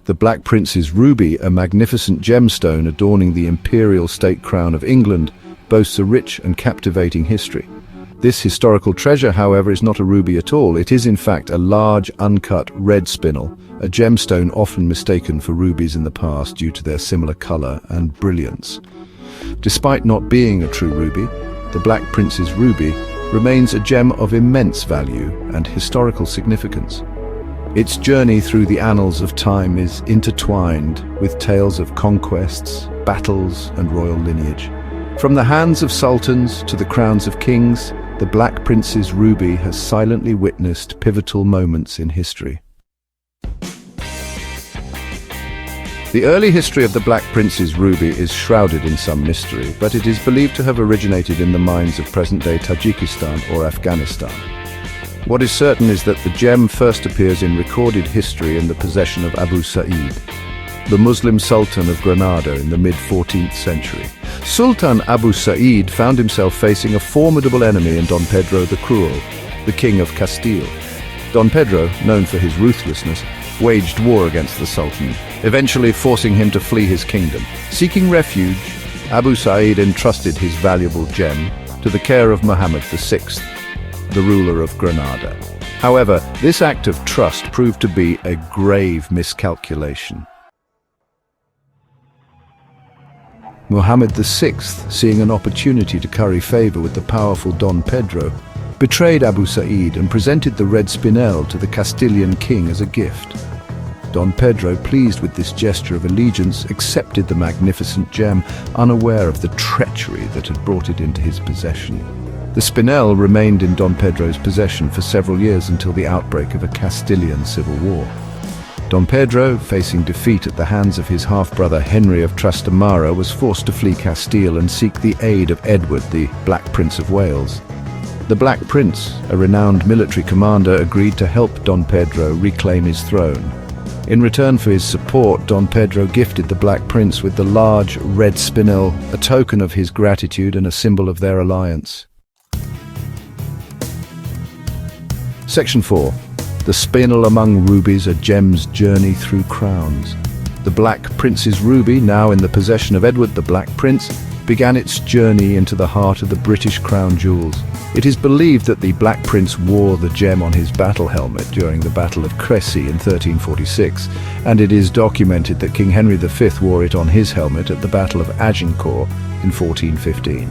The Black Prince's ruby, a magnificent gemstone adorning the imperial state crown of England, boasts a rich and captivating history. This historical treasure, however, is not a ruby at all. It is in fact a large, uncut red spinel, a gemstone often mistaken for rubies in the past due to their similar color and brilliance. Despite not being a true ruby, the Black Prince's ruby remains a gem of immense value and historical significance. Its journey through the annals of time is intertwined with tales of conquests, battles, and royal lineage. From the hands of sultans to the crowns of kings, the Black Prince's ruby has silently witnessed pivotal moments in history. The early history of the Black Prince's ruby is shrouded in some mystery, but it is believed to have originated in the mines of present-day Tajikistan or Afghanistan. What is certain is that the gem first appears in recorded history in the possession of Abu Sa'id, the Muslim Sultan of Granada in the mid-14th century. Sultan Abu Sa'id found himself facing a formidable enemy in Don Pedro the Cruel, the King of Castile. Don Pedro, known for his ruthlessness, waged war against the Sultan, eventually forcing him to flee his kingdom. Seeking refuge, Abu Sa'id entrusted his valuable gem to the care of Muhammad VI, the ruler of Granada. However, this act of trust proved to be a grave miscalculation. Muhammad VI, seeing an opportunity to curry favor with the powerful Don Pedro, betrayed Abu Sa'id and presented the red spinel to the Castilian king as a gift. Don Pedro, pleased with this gesture of allegiance, accepted the magnificent gem, unaware of the treachery that had brought it into his possession. The spinel remained in Don Pedro's possession for several years until the outbreak of a Castilian civil war. Don Pedro, facing defeat at the hands of his half-brother Henry of Trastamara, was forced to flee Castile and seek the aid of Edward, the Black Prince of Wales. The Black Prince, a renowned military commander, agreed to help Don Pedro reclaim his throne. In return for his support, Don Pedro gifted the Black Prince with the large red spinel, a token of his gratitude and a symbol of their alliance. Section 4. The spinel among rubies, a gem's journey through crowns. The Black Prince's ruby, now in the possession of Edward the Black Prince, began its journey into the heart of the British crown jewels. It is believed that the Black Prince wore the gem on his battle helmet during the Battle of Crécy in 1346, and it is documented that King Henry V wore it on his helmet at the Battle of Agincourt in 1415.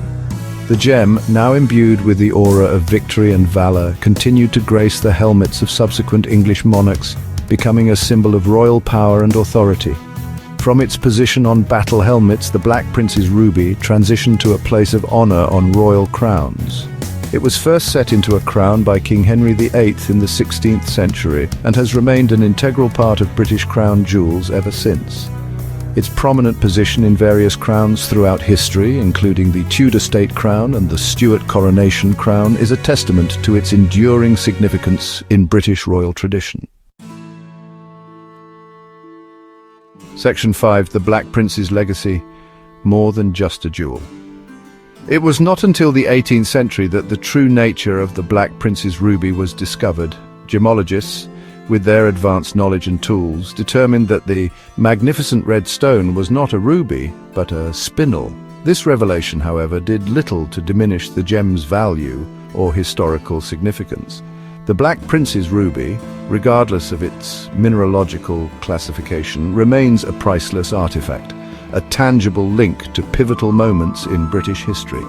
The gem, now imbued with the aura of victory and valor, continued to grace the helmets of subsequent English monarchs, becoming a symbol of royal power and authority. From its position on battle helmets, the Black Prince's ruby transitioned to a place of honor on royal crowns. It was first set into a crown by King Henry VIII in the 16th century and has remained an integral part of British crown jewels ever since. Its prominent position in various crowns throughout history, including the Tudor state crown and the Stuart coronation crown, is a testament to its enduring significance in British royal tradition. Section 5. The Black Prince's legacy, more than just a jewel. It was not until the 18th century that the true nature of the Black Prince's ruby was discovered. Gemologists, with their advanced knowledge and tools, determined that the magnificent red stone was not a ruby, but a spinel. This revelation, however, did little to diminish the gem's value or historical significance. The Black Prince's ruby, regardless of its mineralogical classification, remains a priceless artifact, a tangible link to pivotal moments in British history.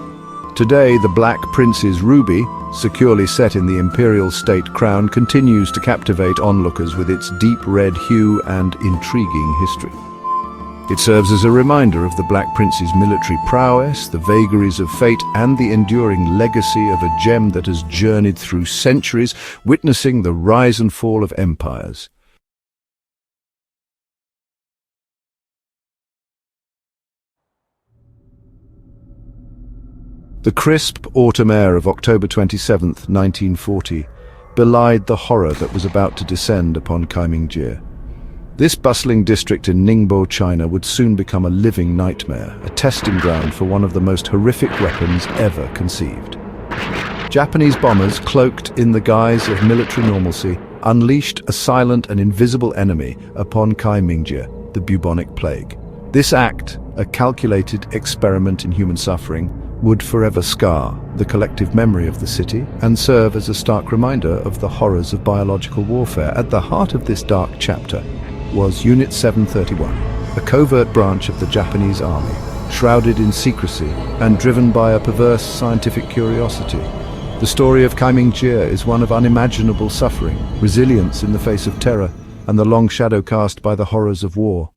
Today, the Black Prince's ruby, securely set in the imperial state crown, continues to captivate onlookers with its deep red hue and intriguing history. It serves as a reminder of the Black Prince's military prowess, the vagaries of fate, and the enduring legacy of a gem that has journeyed through centuries, witnessing the rise and fall of empires. The crisp autumn air of October 27, 1940, belied the horror that was about to descend upon Kaimingjie. This bustling district in Ningbo, China, would soon become a living nightmare, a testing ground for one of the most horrific weapons ever conceived. Japanese bombers, cloaked in the guise of military normalcy, unleashed a silent and invisible enemy upon Kaimingjie, the bubonic plague. This act, a calculated experiment in human suffering, would forever scar the collective memory of the city and serve as a stark reminder of the horrors of biological warfare. At the heart of this dark chapter was Unit 731, a covert branch of the Japanese army, shrouded in secrecy and driven by a perverse scientific curiosity. The story of Kaimingjie is one of unimaginable suffering, resilience in the face of terror, and the long shadow cast by the horrors of war.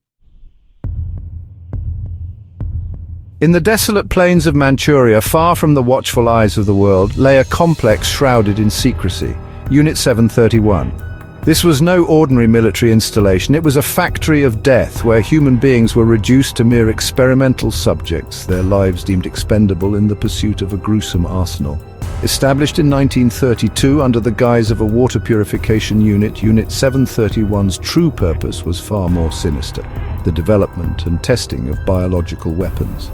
In the desolate plains of Manchuria, far from the watchful eyes of the world, lay a complex shrouded in secrecy, Unit 731. This was no ordinary military installation. It was a factory of death where human beings were reduced to mere experimental subjects, their lives deemed expendable in the pursuit of a gruesome arsenal. Established in 1932 under the guise of a water purification unit, Unit 731's true purpose was far more sinister: the development and testing of biological weapons.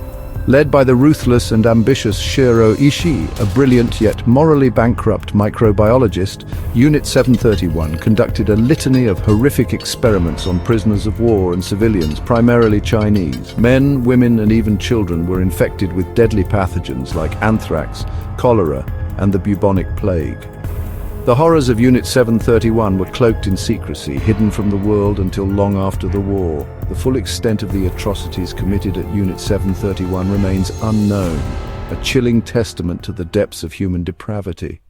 Led by the ruthless and ambitious Shiro Ishii, a brilliant yet morally bankrupt microbiologist, Unit 731 conducted a litany of horrific experiments on prisoners of war and civilians, primarily Chinese. Men, women, and even children were infected with deadly pathogens like anthrax, cholera, and the bubonic plague. The horrors of Unit 731 were cloaked in secrecy, hidden from the world until long after the war. The full extent of the atrocities committed at Unit 731 remains unknown, a chilling testament to the depths of human depravity.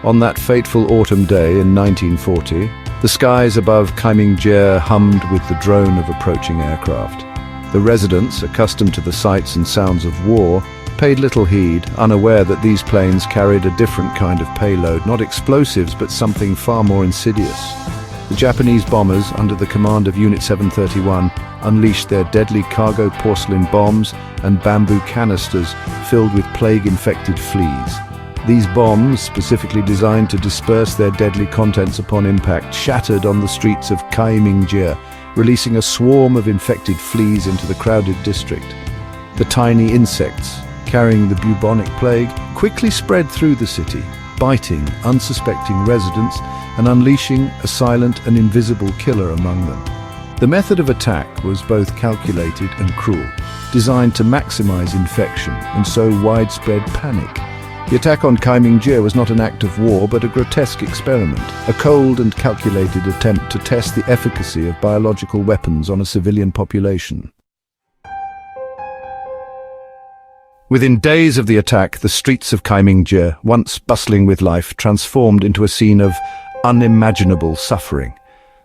On that fateful autumn day in 1940, the skies above Kaimingjie hummed with the drone of approaching aircraft. The residents, accustomed to the sights and sounds of war, paid little heed, unaware that these planes carried a different kind of payload, not explosives but something far more insidious. The Japanese bombers, under the command of Unit 731, unleashed their deadly cargo porcelain bombs and bamboo canisters filled with plague-infected fleas. These bombs, specifically designed to disperse their deadly contents upon impact, shattered on the streets of Kaimingjie, releasing a swarm of infected fleas into the crowded district. The tiny insects, carrying the bubonic plague, quickly spread through the city, biting unsuspecting residents and unleashing a silent and invisible killer among them. The method of attack was both calculated and cruel, designed to maximize infection and sow widespread panic. The attack on Kaimingjie was not an act of war, but a grotesque experiment, a cold and calculated attempt to test the efficacy of biological weapons on a civilian population. Within days of the attack, the streets of Kaimingjie, once bustling with life, transformed into a scene of unimaginable suffering.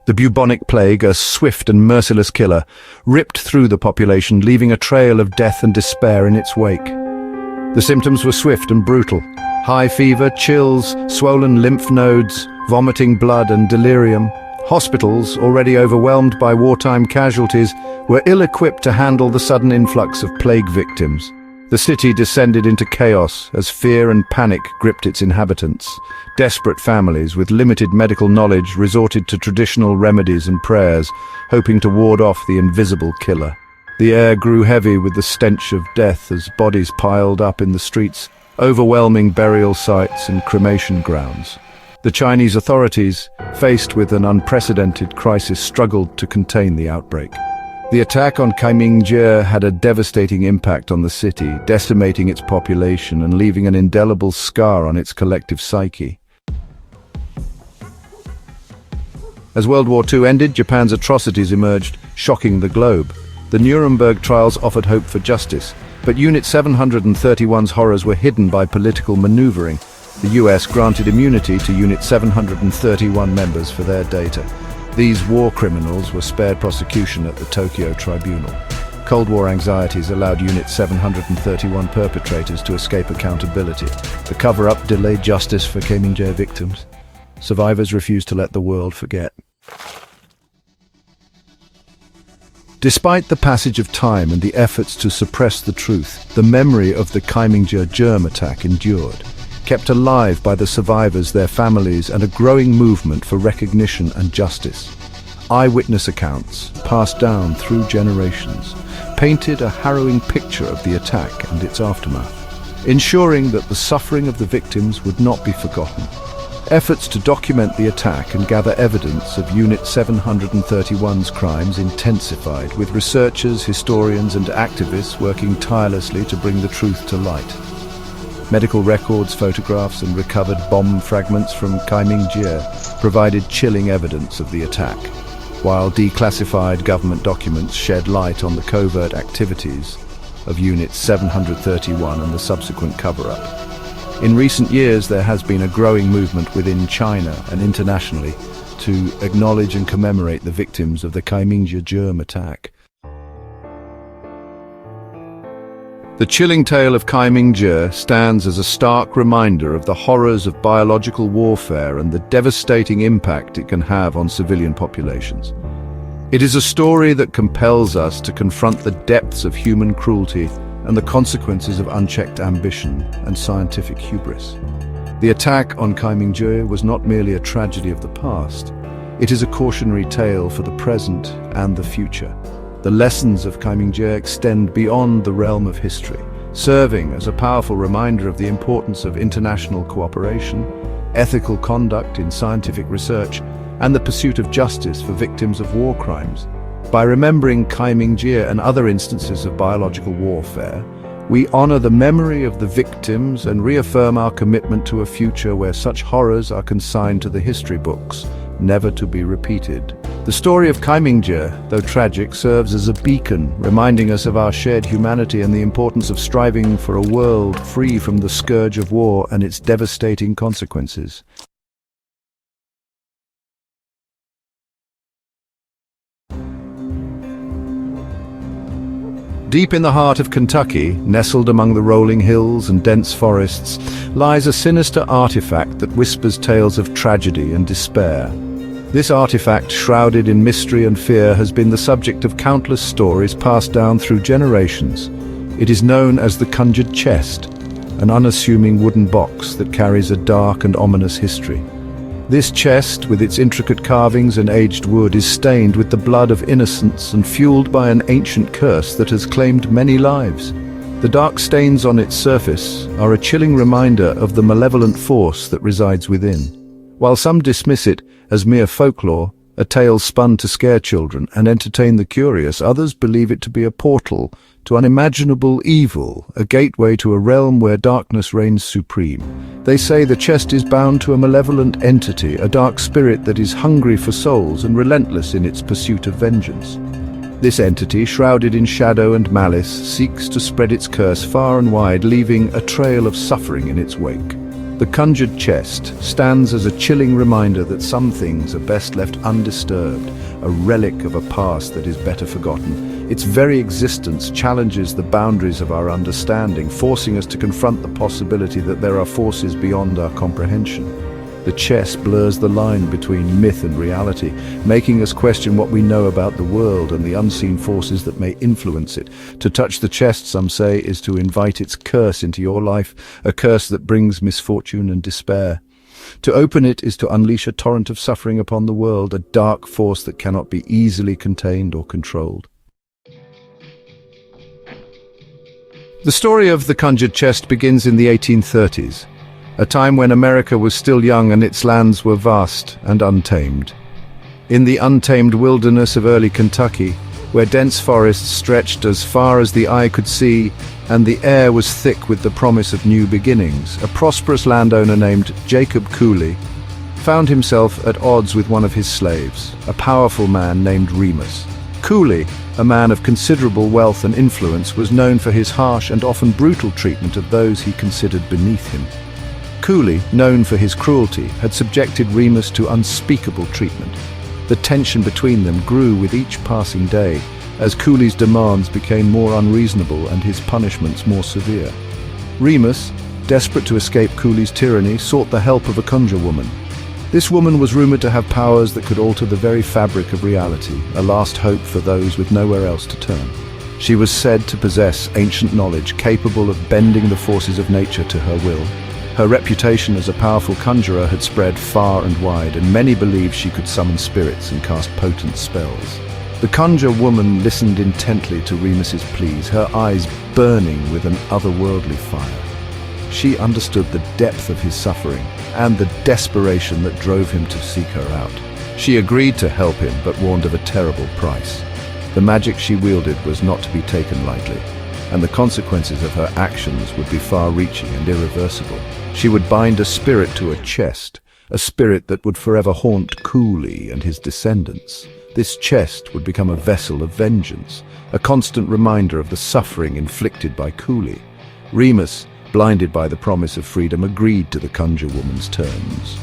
The bubonic plague, a swift and merciless killer, ripped through the population, leaving a trail of death and despair in its wake. The symptoms were swift and brutal: high fever, chills, swollen lymph nodes, vomiting blood and delirium. Hospitals, already overwhelmed by wartime casualties, were ill-equipped to handle the sudden influx of plague victims. The city descended into chaos as fear and panic gripped its inhabitants. Desperate families with limited medical knowledge resorted to traditional remedies and prayers, hoping to ward off the invisible killer. The air grew heavy with the stench of death as bodies piled up in the streets, overwhelming burial sites and cremation grounds. The Chinese authorities, faced with an unprecedented crisis, struggled to contain the outbreak. The attack on Kaimingjie had a devastating impact on the city, decimating its population and leaving an indelible scar on its collective psyche. As World War II ended, Japan's atrocities emerged, shocking the globe. The Nuremberg trials offered hope for justice, but Unit 731's horrors were hidden by political maneuvering. The US granted immunity to Unit 731 members for their data. These war criminals were spared prosecution at the Tokyo Tribunal. Cold War anxieties allowed Unit 731 perpetrators to escape accountability. The cover-up delayed justice for Kaimingjie victims. Survivors refused to let the world forget. Despite the passage of time and the efforts to suppress the truth, the memory of the Kaimingjie germ attack endured, kept alive by the survivors, their families, and a growing movement for recognition and justice. Eyewitness accounts, passed down through generations, painted a harrowing picture of the attack and its aftermath. ensuring that the suffering of the victims would not be forgotten. Efforts to document the attack and gather evidence of Unit 731's crimes intensified, with researchers, historians and activists working tirelessly to bring the truth to light. Medical records, photographs and recovered bomb fragments from Kaimingjie provided chilling evidence of the attack, while declassified government documents shed light on the covert activities of Unit 731 and the subsequent cover-up. In recent years, there has been a growing movement within China and internationally to acknowledge and commemorate the victims of the Kaimingjie germ attack. The Chilling Tale of Kaimingjie stands as a stark reminder of the horrors of biological warfare and the devastating impact it can have on civilian populations. It is a story that compels us to confront the depths of human cruelty and the consequences of unchecked ambition and scientific hubris. The attack on Kaimingjie was not merely a tragedy of the past. It is a cautionary tale for the present and the future. The lessons of Kaimingjie extend beyond the realm of history, serving as a powerful reminder of the importance of international cooperation, ethical conduct in scientific research, and the pursuit of justice for victims of war crimes. By remembering Kaimingjie and other instances of biological warfare, we honor the memory of the victims and reaffirm our commitment to a future where such horrors are consigned to the history books, never to be repeated. The story of Kaimingjie, though tragic, serves as a beacon, reminding us of our shared humanity and the importance of striving for a world free from the scourge of war and its devastating consequences. Deep in the heart of Kentucky, nestled among the rolling hills and dense forests, lies a sinister artifact that whispers tales of tragedy and despair. This artifact, shrouded in mystery and fear, has been the subject of countless stories passed down through generations. It is known as the Conjured Chest, an unassuming wooden box that carries a dark and ominous history. This chest, with its intricate carvings and aged wood, is stained with the blood of innocents and fueled by an ancient curse that has claimed many lives. The dark stains on its surface are a chilling reminder of the malevolent force that resides within. While some dismiss it as mere folklore, a tale spun to scare children and entertain the curious, others believe it to be a portal to unimaginable evil, a gateway to a realm where darkness reigns supreme. They say the chest is bound to a malevolent entity, a dark spirit that is hungry for souls and relentless in its pursuit of vengeance. This entity, shrouded in shadow and malice, seeks to spread its curse far and wide, leaving a trail of suffering in its wake. The Conjured Chest stands as a chilling reminder that some things are best left undisturbed, a relic of a past that is better forgotten. Its very existence challenges the boundaries of our understanding, forcing us to confront the possibility that there are forces beyond our comprehension. The chest blurs the line between myth and reality, making us question what we know about the world and the unseen forces that may influence it. To touch the chest, some say, is to invite its curse into your life, a curse that brings misfortune and despair. To open it is to unleash a torrent of suffering upon the world, a dark force that cannot be easily contained or controlled. The story of the Conjured Chest begins in the 1830s. A time when America was still young and its lands were vast and untamed. In the untamed wilderness of early Kentucky, where dense forests stretched as far as the eye could see and the air was thick with the promise of new beginnings, a prosperous landowner named Jacob Cooley found himself at odds with one of his slaves, a powerful man named Remus. Cooley, a man of considerable wealth and influence, was known for his harsh and often brutal treatment of those he considered beneath him. Cooley, known for his cruelty, had subjected Remus to unspeakable treatment. The tension between them grew with each passing day, as Cooley's demands became more unreasonable and his punishments more severe. Remus, desperate to escape Cooley's tyranny, sought the help of a conjure woman. This woman was rumored to have powers that could alter the very fabric of reality, a last hope for those with nowhere else to turn. She was said to possess ancient knowledge capable of bending the forces of nature to her will. Her reputation as a powerful conjurer had spread far and wide, and many believed she could summon spirits and cast potent spells. The conjure woman listened intently to Remus's pleas, her eyes burning with an otherworldly fire. She understood the depth of his suffering and the desperation that drove him to seek her out. She agreed to help him, but warned of a terrible price. The magic she wielded was not to be taken lightly, and the consequences of her actions would be far-reaching and irreversible. She would bind a spirit to a chest, a spirit that would forever haunt Koh-i and his descendants. This chest would become a vessel of vengeance, a constant reminder of the suffering inflicted by Koh-i. Remus, blinded by the promise of freedom, agreed to the Conjure Woman's terms.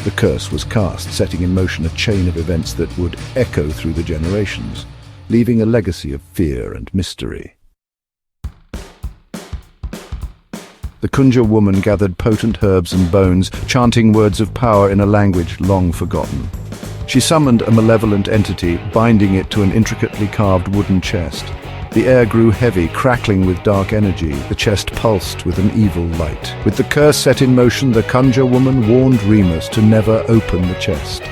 The curse was cast, setting in motion a chain of events that would echo through the generations, leaving a legacy of fear and mystery. The Conjure Woman gathered potent herbs and bones, chanting words of power in a language long forgotten. She summoned a malevolent entity, binding it to an intricately carved wooden chest. The air grew heavy, crackling with dark energy. The chest pulsed with an evil light. With the curse set in motion, the Conjure Woman warned Remus to never open the chest.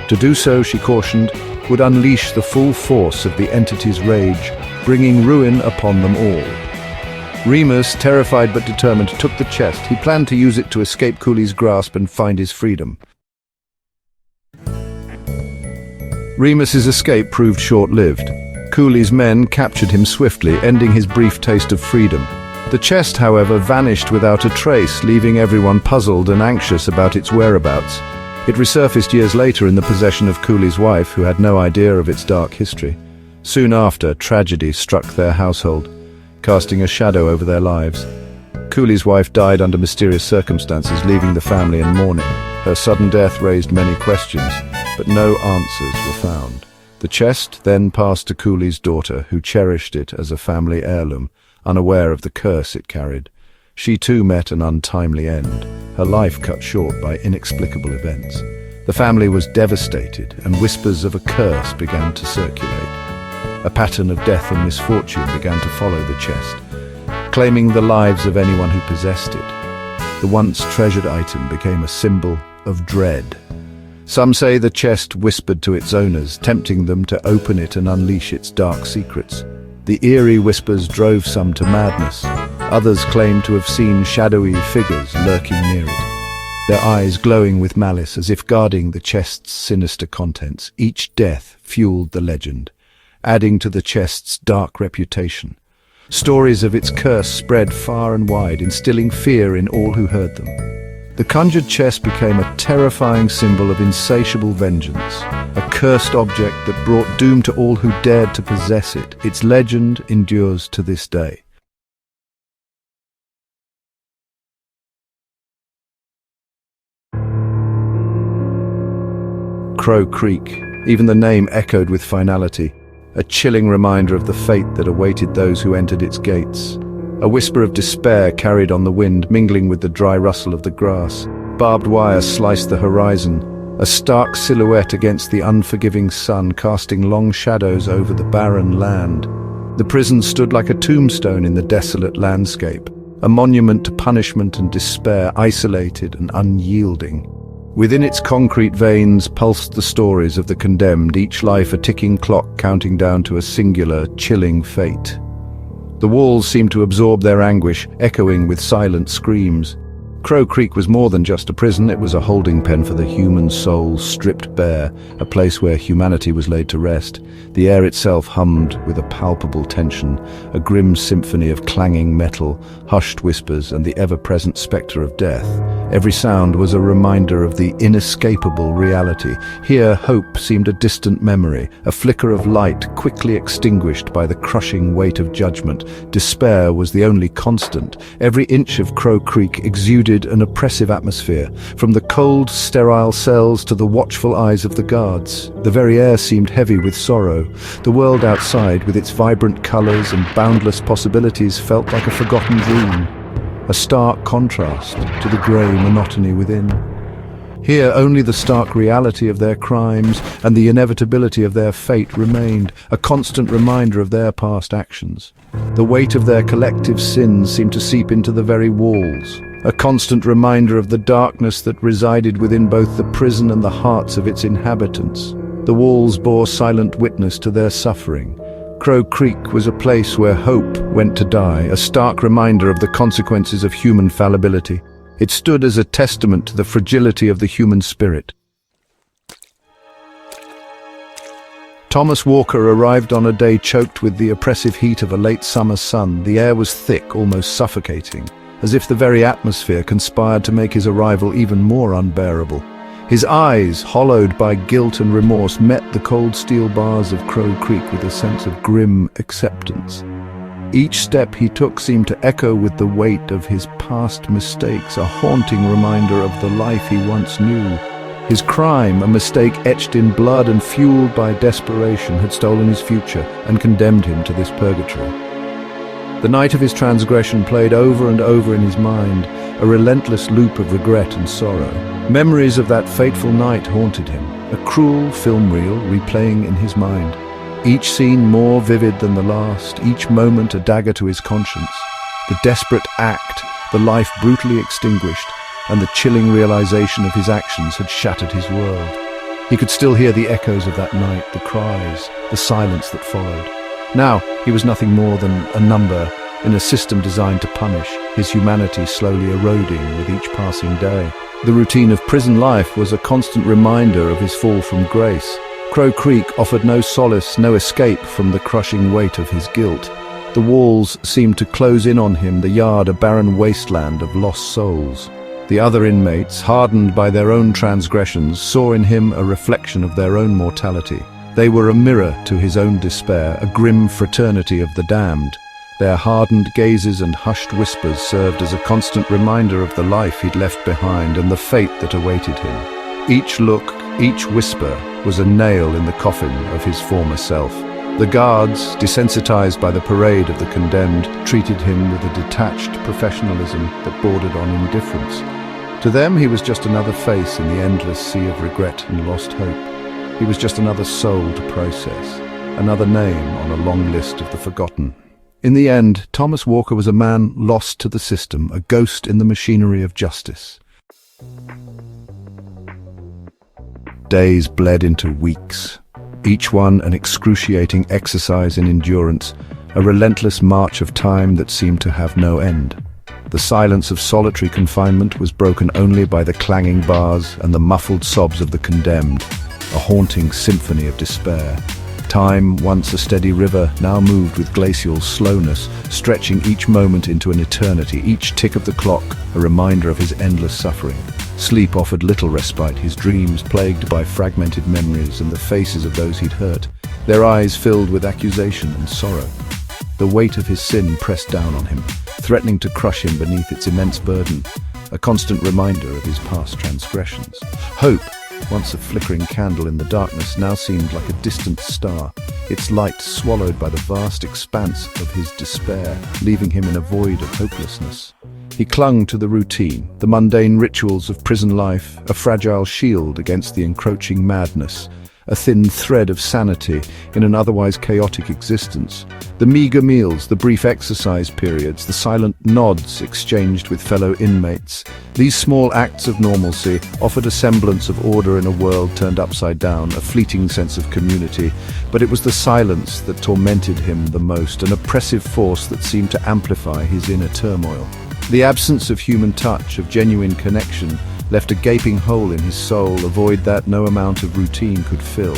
To do so, she cautioned, would unleash the full force of the entity's rage, bringing ruin upon them all. Remus, terrified but determined, took the chest. He planned to use it to escape Koh-i's grasp and find his freedom. Remus's escape proved short-lived. Koh-i's men captured him swiftly, ending his brief taste of freedom. The chest, however, vanished without a trace, leaving everyone puzzled and anxious about its whereabouts. It resurfaced years later in the possession of Koh-i's wife, who had no idea of its dark history. Soon after, tragedy struck their household, casting a shadow over their lives. Koh-i's wife died under mysterious circumstances, leaving the family in mourning. Her sudden death raised many questions, but no answers were found. The chest then passed to Koh-i's daughter, who cherished it as a family heirloom, unaware of the curse it carried. She too met an untimely end, her life cut short by inexplicable events. The family was devastated, and whispers of a curse began to circulate. A pattern of death and misfortune began to follow the chest, claiming the lives of anyone who possessed it. The once treasured item became a symbol of dread. Some say the chest whispered to its owners, tempting them to open it and unleash its dark secrets. The eerie whispers drove some to madness. Others claimed to have seen shadowy figures lurking near it, their eyes glowing with malice as if guarding the chest's sinister contents. Each death fueled the legend, adding to the chest's dark reputation. Stories of its curse spread far and wide, instilling fear in all who heard them. The Conjured Chest became a terrifying symbol of insatiable vengeance, a cursed object that brought doom to all who dared to possess it. Its legend endures to this day. Crow Creek, even the name echoed with finality, a chilling reminder of the fate that awaited those who entered its gates. A whisper of despair carried on the wind, mingling with the dry rustle of the grass. Barbed wire sliced the horizon, a stark silhouette against the unforgiving sun, casting long shadows over the barren land. The prison stood like a tombstone in the desolate landscape, a monument to punishment and despair, isolated and unyielding. Within its concrete veins pulsed the stories of the condemned, each life a ticking clock counting down to a singular, chilling fate. The walls seemed to absorb their anguish, echoing with silent screams. Crow Creek was more than just a prison. It was a holding pen for the human soul, stripped bare, a place where humanity was laid to rest. The air itself hummed with a palpable tension, a grim symphony of clanging metal, hushed whispers, and the ever-present spectre of death. Every sound was a reminder of the inescapable reality. Here, hope seemed a distant memory, a flicker of light quickly extinguished by the crushing weight of judgment. Despair was the only constant. Every inch of Crow Creek exuded an oppressive atmosphere, from the cold, sterile cells to the watchful eyes of the guards. The very air seemed heavy with sorrow. The world outside, with its vibrant colors and boundless possibilities, felt like a forgotten dream, a stark contrast to the grey monotony within. Here, only the stark reality of their crimes and the inevitability of their fate remained, a constant reminder of their past actions. The weight of their collective sins seemed to seep into the very walls, a constant reminder of the darkness that resided within both the prison and the hearts of its inhabitants. The walls bore silent witness to their suffering. Crow Creek was a place where hope went to die, a stark reminder of the consequences of human fallibility. It stood as a testament to the fragility of the human spirit. Thomas Walker arrived on a day choked with the oppressive heat of a late summer sun. The air was thick, almost suffocating, as if the very atmosphere conspired to make his arrival even more unbearable. His eyes, hollowed by guilt and remorse, met the cold steel bars of Crow Creek with a sense of grim acceptance. Each step he took seemed to echo with the weight of his past mistakes, a haunting reminder of the life he once knew. His crime, a mistake etched in blood and fueled by desperation, had stolen his future and condemned him to this purgatory. The night of his transgression played over and over in his mind, a relentless loop of regret and sorrow. Memories of that fateful night haunted him, a cruel film reel replaying in his mind. Each scene more vivid than the last, each moment a dagger to his conscience. The desperate act, the life brutally extinguished, and the chilling realization of his actions had shattered his world. He could still hear the echoes of that night, the cries, the silence that followed. Now he was nothing more than a number in a system designed to punish, his humanity slowly eroding with each passing day. The routine of prison life was a constant reminder of his fall from grace. Crow Creek offered no solace, no escape from the crushing weight of his guilt. The walls seemed to close in on him, the yard a barren wasteland of lost souls. The other inmates, hardened by their own transgressions, saw in him a reflection of their own mortality. They were a mirror to his own despair, a grim fraternity of the damned. Their hardened gazes and hushed whispers served as a constant reminder of the life he'd left behind and the fate that awaited him. Each look, each whisper, was a nail in the coffin of his former self. The guards, desensitized by the parade of the condemned, treated him with a detached professionalism that bordered on indifference. To them, he was just another face in the endless sea of regret and lost hope. He was just another soul to process, another name on a long list of the forgotten. In the end, Thomas Walker was a man lost to the system, a ghost in the machinery of justice. Days bled into weeks, each one an excruciating exercise in endurance, a relentless march of time that seemed to have no end. The silence of solitary confinement was broken only by the clanging bars and the muffled sobs of the condemned, a haunting symphony of despair. Time, once a steady river, now moved with glacial slowness, stretching each moment into an eternity, each tick of the clock a reminder of his endless suffering. Sleep offered little respite, his dreams plagued by fragmented memories and the faces of those he'd hurt, their eyes filled with accusation and sorrow. The weight of his sin pressed down on him, threatening to crush him beneath its immense burden, a constant reminder of his past transgressions. Hope, once a flickering candle in the darkness, now seemed like a distant star, its light swallowed by the vast expanse of his despair, leaving him in a void of hopelessness. He clung to the routine, the mundane rituals of prison life, a fragile shield against the encroaching madness, a thin thread of sanity in an otherwise chaotic existence. The meager meals, the brief exercise periods, the silent nods exchanged with fellow inmates. These small acts of normalcy offered a semblance of order in a world turned upside down, a fleeting sense of community. But it was the silence that tormented him the most, an oppressive force that seemed to amplify his inner turmoil. The absence of human touch, of genuine connection, left a gaping hole in his soul, a void that no amount of routine could fill.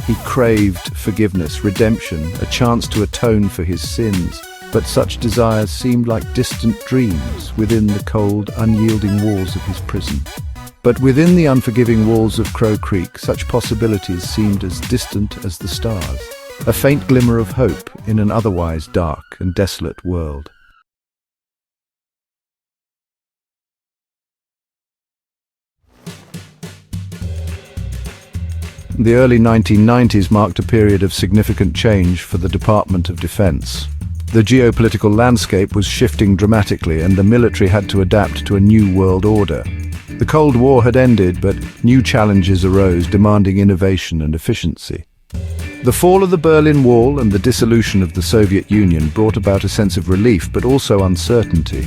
He craved forgiveness, redemption, a chance to atone for his sins, but such desires seemed like distant dreams within the cold, unyielding walls of his prison. But within the unforgiving walls of Crow Creek, such possibilities seemed as distant as the stars, a faint glimmer of hope in an otherwise dark and desolate world. The early 1990s marked a period of significant change for the Department of Defense. The geopolitical landscape was shifting dramatically, and the military had to adapt to a new world order. The Cold War had ended, but new challenges arose, demanding innovation and efficiency. The fall of the Berlin Wall and the dissolution of the Soviet Union brought about a sense of relief, but also uncertainty.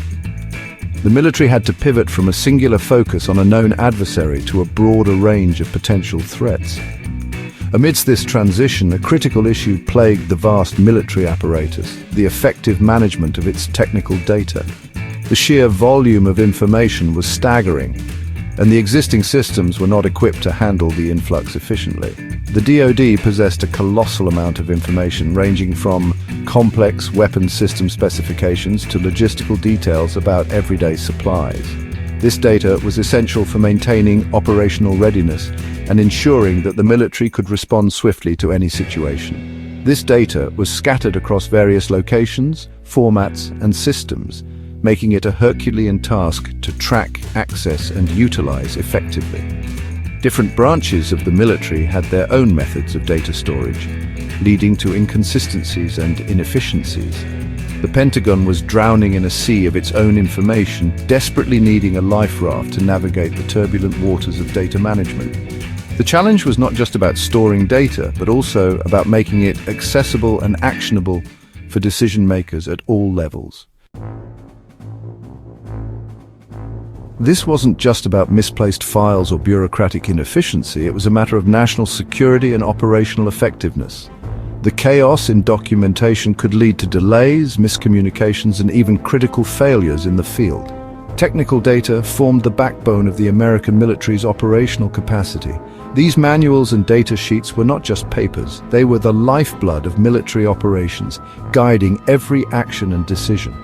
The military had to pivot from a singular focus on a known adversary to a broader range of potential threats. Amidst this transition, a critical issue plagued the vast military apparatus, the effective management of its technical data. The sheer volume of information was staggering, and the existing systems were not equipped to handle the influx efficiently. The DoD possessed a colossal amount of information, ranging from complex weapons system specifications to logistical details about everyday supplies. This data was essential for maintaining operational readiness and ensuring that the military could respond swiftly to any situation. This data was scattered across various locations, formats, and systems, making it a Herculean task to track, access, and utilize effectively. Different branches of the military had their own methods of data storage, leading to inconsistencies and inefficiencies. The Pentagon was drowning in a sea of its own information, desperately needing a life raft to navigate the turbulent waters of data management. The challenge was not just about storing data, but also about making it accessible and actionable for decision makers at all levels. This wasn't just about misplaced files or bureaucratic inefficiency, it was a matter of national security and operational effectiveness. The chaos in documentation could lead to delays, miscommunications, and even critical failures in the field. Technical data formed the backbone of the American military's operational capacity. These manuals and data sheets were not just papers, they were the lifeblood of military operations, guiding every action and decision.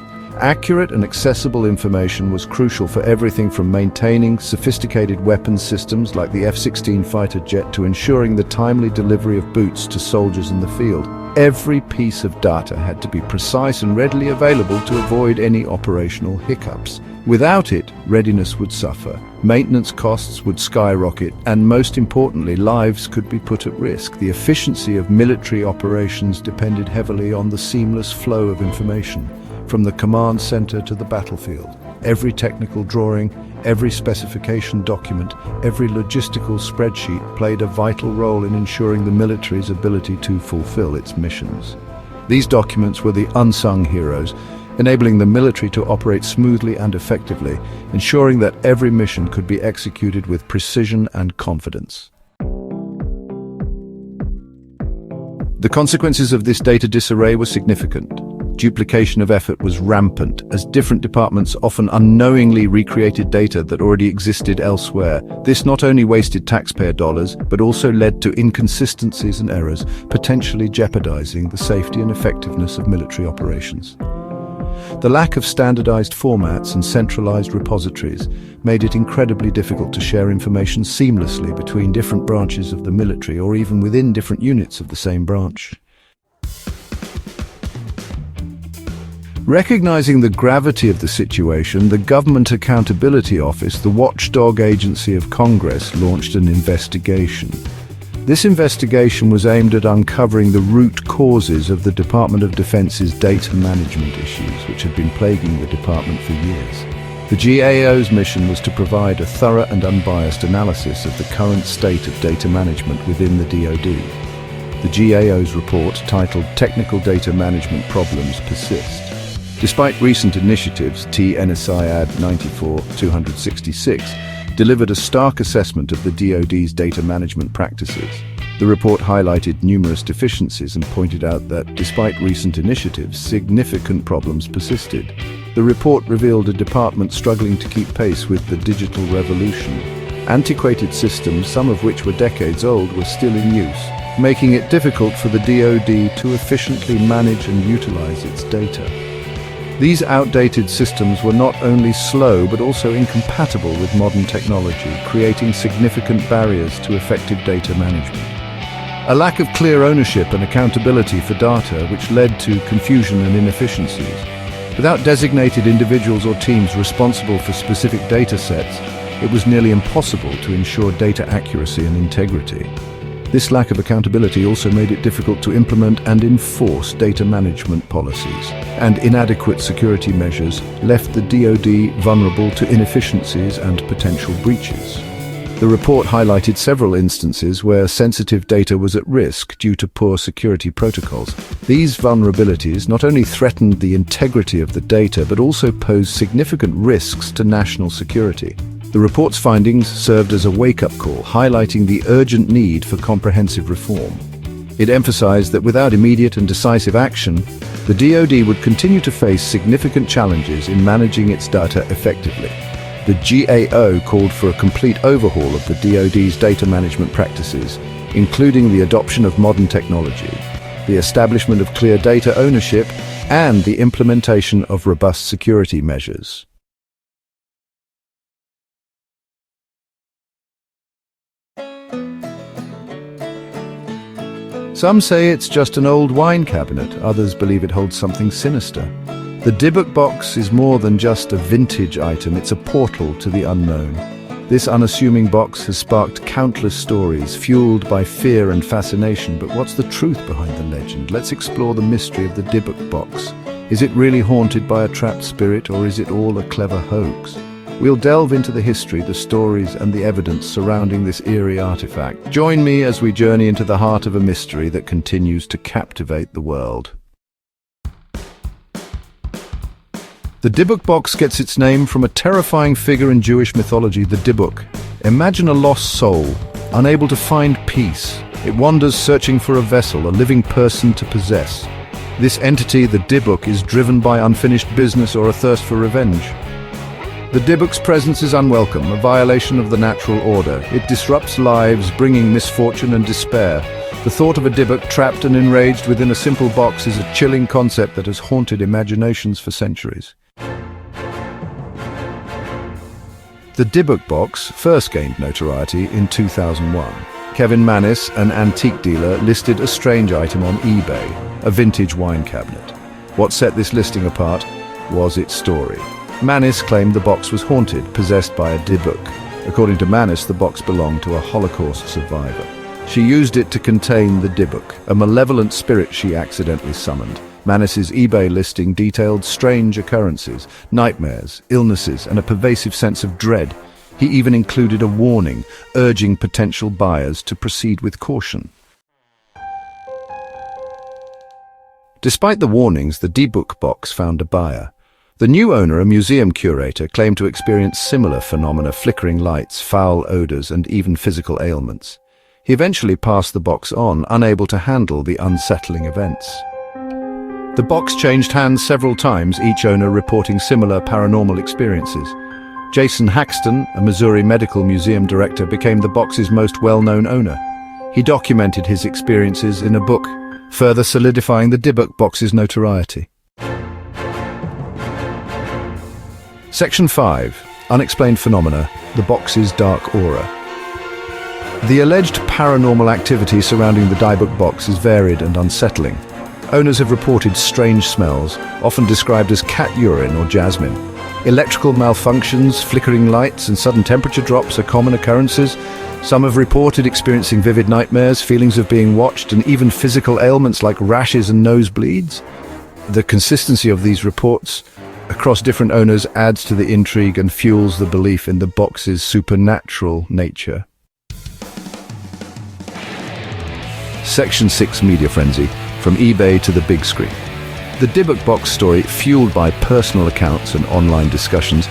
Accurate and accessible information was crucial for everything from maintaining sophisticated weapons systems like the F-16 fighter jet to ensuring the timely delivery of boots to soldiers in the field. Every piece of data had to be precise and readily available to avoid any operational hiccups. Without it, readiness would suffer, maintenance costs would skyrocket, and most importantly, lives could be put at risk. The efficiency of military operations depended heavily on the seamless flow of information, from the command center to the battlefield. Every technical drawing, every specification document, every logistical spreadsheet played a vital role in ensuring the military's ability to fulfill its missions. These documents were the unsung heroes, enabling the military to operate smoothly and effectively, ensuring that every mission could be executed with precision and confidence. The consequences of this data disarray were significant. Duplication of effort was rampant, as different departments often unknowingly recreated data that already existed elsewhere. This not only wasted taxpayer dollars, but also led to inconsistencies and errors, potentially jeopardizing the safety and effectiveness of military operations. The lack of standardized formats and centralized repositories made it incredibly difficult to share information seamlessly between different branches of the military or even within different units of the same branch. Recognizing the gravity of the situation, the Government Accountability Office, the watchdog agency of Congress, launched an investigation. This investigation was aimed at uncovering the root causes of the Department of Defense's data management issues, which had been plaguing the department for years. The GAO's mission was to provide a thorough and unbiased analysis of the current state of data management within the DoD. The GAO's report, titled Technical Data Management Problems Persist. Despite recent initiatives, NSIAD 94-266 delivered a stark assessment of the DoD's data management practices. The report highlighted numerous deficiencies and pointed out that, despite recent initiatives, significant problems persisted. The report revealed a department struggling to keep pace with the digital revolution. Antiquated systems, some of which were decades old, were still in use, making it difficult for the DoD to efficiently manage and utilize its data. These outdated systems were not only slow but also incompatible with modern technology, creating significant barriers to effective data management. A lack of clear ownership and accountability for data, which led to confusion and inefficiencies. Without designated individuals or teams responsible for specific data sets, it was nearly impossible to ensure data accuracy and integrity. This lack of accountability also made it difficult to implement and enforce data management policies, and inadequate security measures left the DoD vulnerable to inefficiencies and potential breaches. The report highlighted several instances where sensitive data was at risk due to poor security protocols. These vulnerabilities not only threatened the integrity of the data but also posed significant risks to national security. The report's findings served as a wake-up call, highlighting the urgent need for comprehensive reform. It emphasized that without immediate and decisive action, the DoD would continue to face significant challenges in managing its data effectively. The GAO called for a complete overhaul of the DoD's data management practices, including the adoption of modern technology, the establishment of clear data ownership, and the implementation of robust security measures. Some say it's just an old wine cabinet, others believe it holds something sinister. The Dybbuk Box is more than just a vintage item, it's a portal to the unknown. This unassuming box has sparked countless stories, fueled by fear and fascination, but what's the truth behind the legend? Let's explore the mystery of the Dybbuk Box. Is it really haunted by a trapped spirit, or is it all a clever hoax? We'll delve into the history, the stories, and the evidence surrounding this eerie artifact. Join me as we journey into the heart of a mystery that continues to captivate the world. The Dybbuk Box gets its name from a terrifying figure in Jewish mythology, the Dybbuk. Imagine a lost soul, unable to find peace. It wanders searching for a vessel, a living person to possess. This entity, the Dybbuk, is driven by unfinished business or a thirst for revenge. The Dybbuk's presence is unwelcome, a violation of the natural order. It disrupts lives, bringing misfortune and despair. The thought of a Dybbuk trapped and enraged within a simple box is a chilling concept that has haunted imaginations for centuries. The Dybbuk Box first gained notoriety in 2001. Kevin Mannis, an antique dealer, listed a strange item on eBay, a vintage wine cabinet. What set this listing apart was its story. Mannis claimed the box was haunted, possessed by a Dybbuk. According to Mannis, the box belonged to a Holocaust survivor. She used it to contain the Dybbuk, a malevolent spirit she accidentally summoned. Mannis's eBay listing detailed strange occurrences, nightmares, illnesses, and a pervasive sense of dread. He even included a warning, urging potential buyers to proceed with caution. Despite the warnings, the Dybbuk Box found a buyer. The new owner, a museum curator, claimed to experience similar phenomena: flickering lights, foul odors, and even physical ailments. He eventually passed the box on, unable to handle the unsettling events. The box changed hands several times, each owner reporting similar paranormal experiences. Jason Haxton, a Missouri Medical Museum director, became the box's most well-known owner. He documented his experiences in a book, further solidifying the Dybbuk Box's notoriety. Section 5. Unexplained Phenomena, the Box's Dark Aura. The alleged paranormal activity surrounding the Dybbuk Box is varied and unsettling. Owners have reported strange smells, often described as cat urine or jasmine. Electrical malfunctions, flickering lights, and sudden temperature drops are common occurrences. Some have reported experiencing vivid nightmares, feelings of being watched, and even physical ailments like rashes and nosebleeds. The consistency of these reports across different owners adds to the intrigue and fuels the belief in the box's supernatural nature. Section 6. Media Frenzy. From eBay to the big screen. The Dybbuk Box story, fueled by personal accounts and online discussions,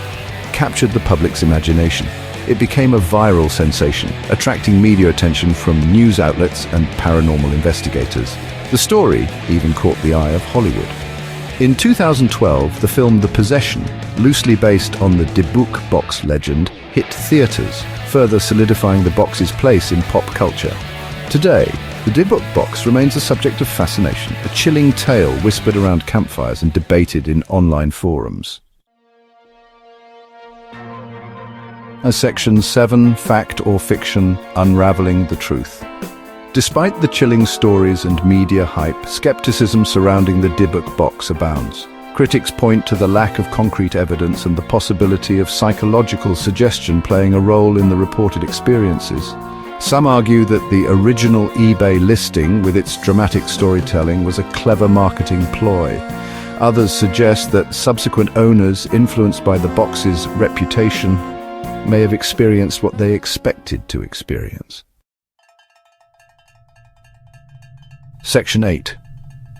captured the public's imagination. It became a viral sensation, attracting media attention from news outlets and paranormal investigators. The story even caught the eye of Hollywood. In 2012, the film The Possession, loosely based on the Dybbuk Box legend, hit theaters, further solidifying the box's place in pop culture. Today, the Dybbuk Box remains a subject of fascination, a chilling tale whispered around campfires and debated in online forums. Section 7. Fact or Fiction, Unraveling the Truth. Despite the chilling stories and media hype, skepticism surrounding the Dybbuk Box abounds. Critics point to the lack of concrete evidence and the possibility of psychological suggestion playing a role in the reported experiences. Some argue that the original eBay listing, with its dramatic storytelling, was a clever marketing ploy. Others suggest that subsequent owners, influenced by the box's reputation, may have experienced what they expected to experience. Section 8.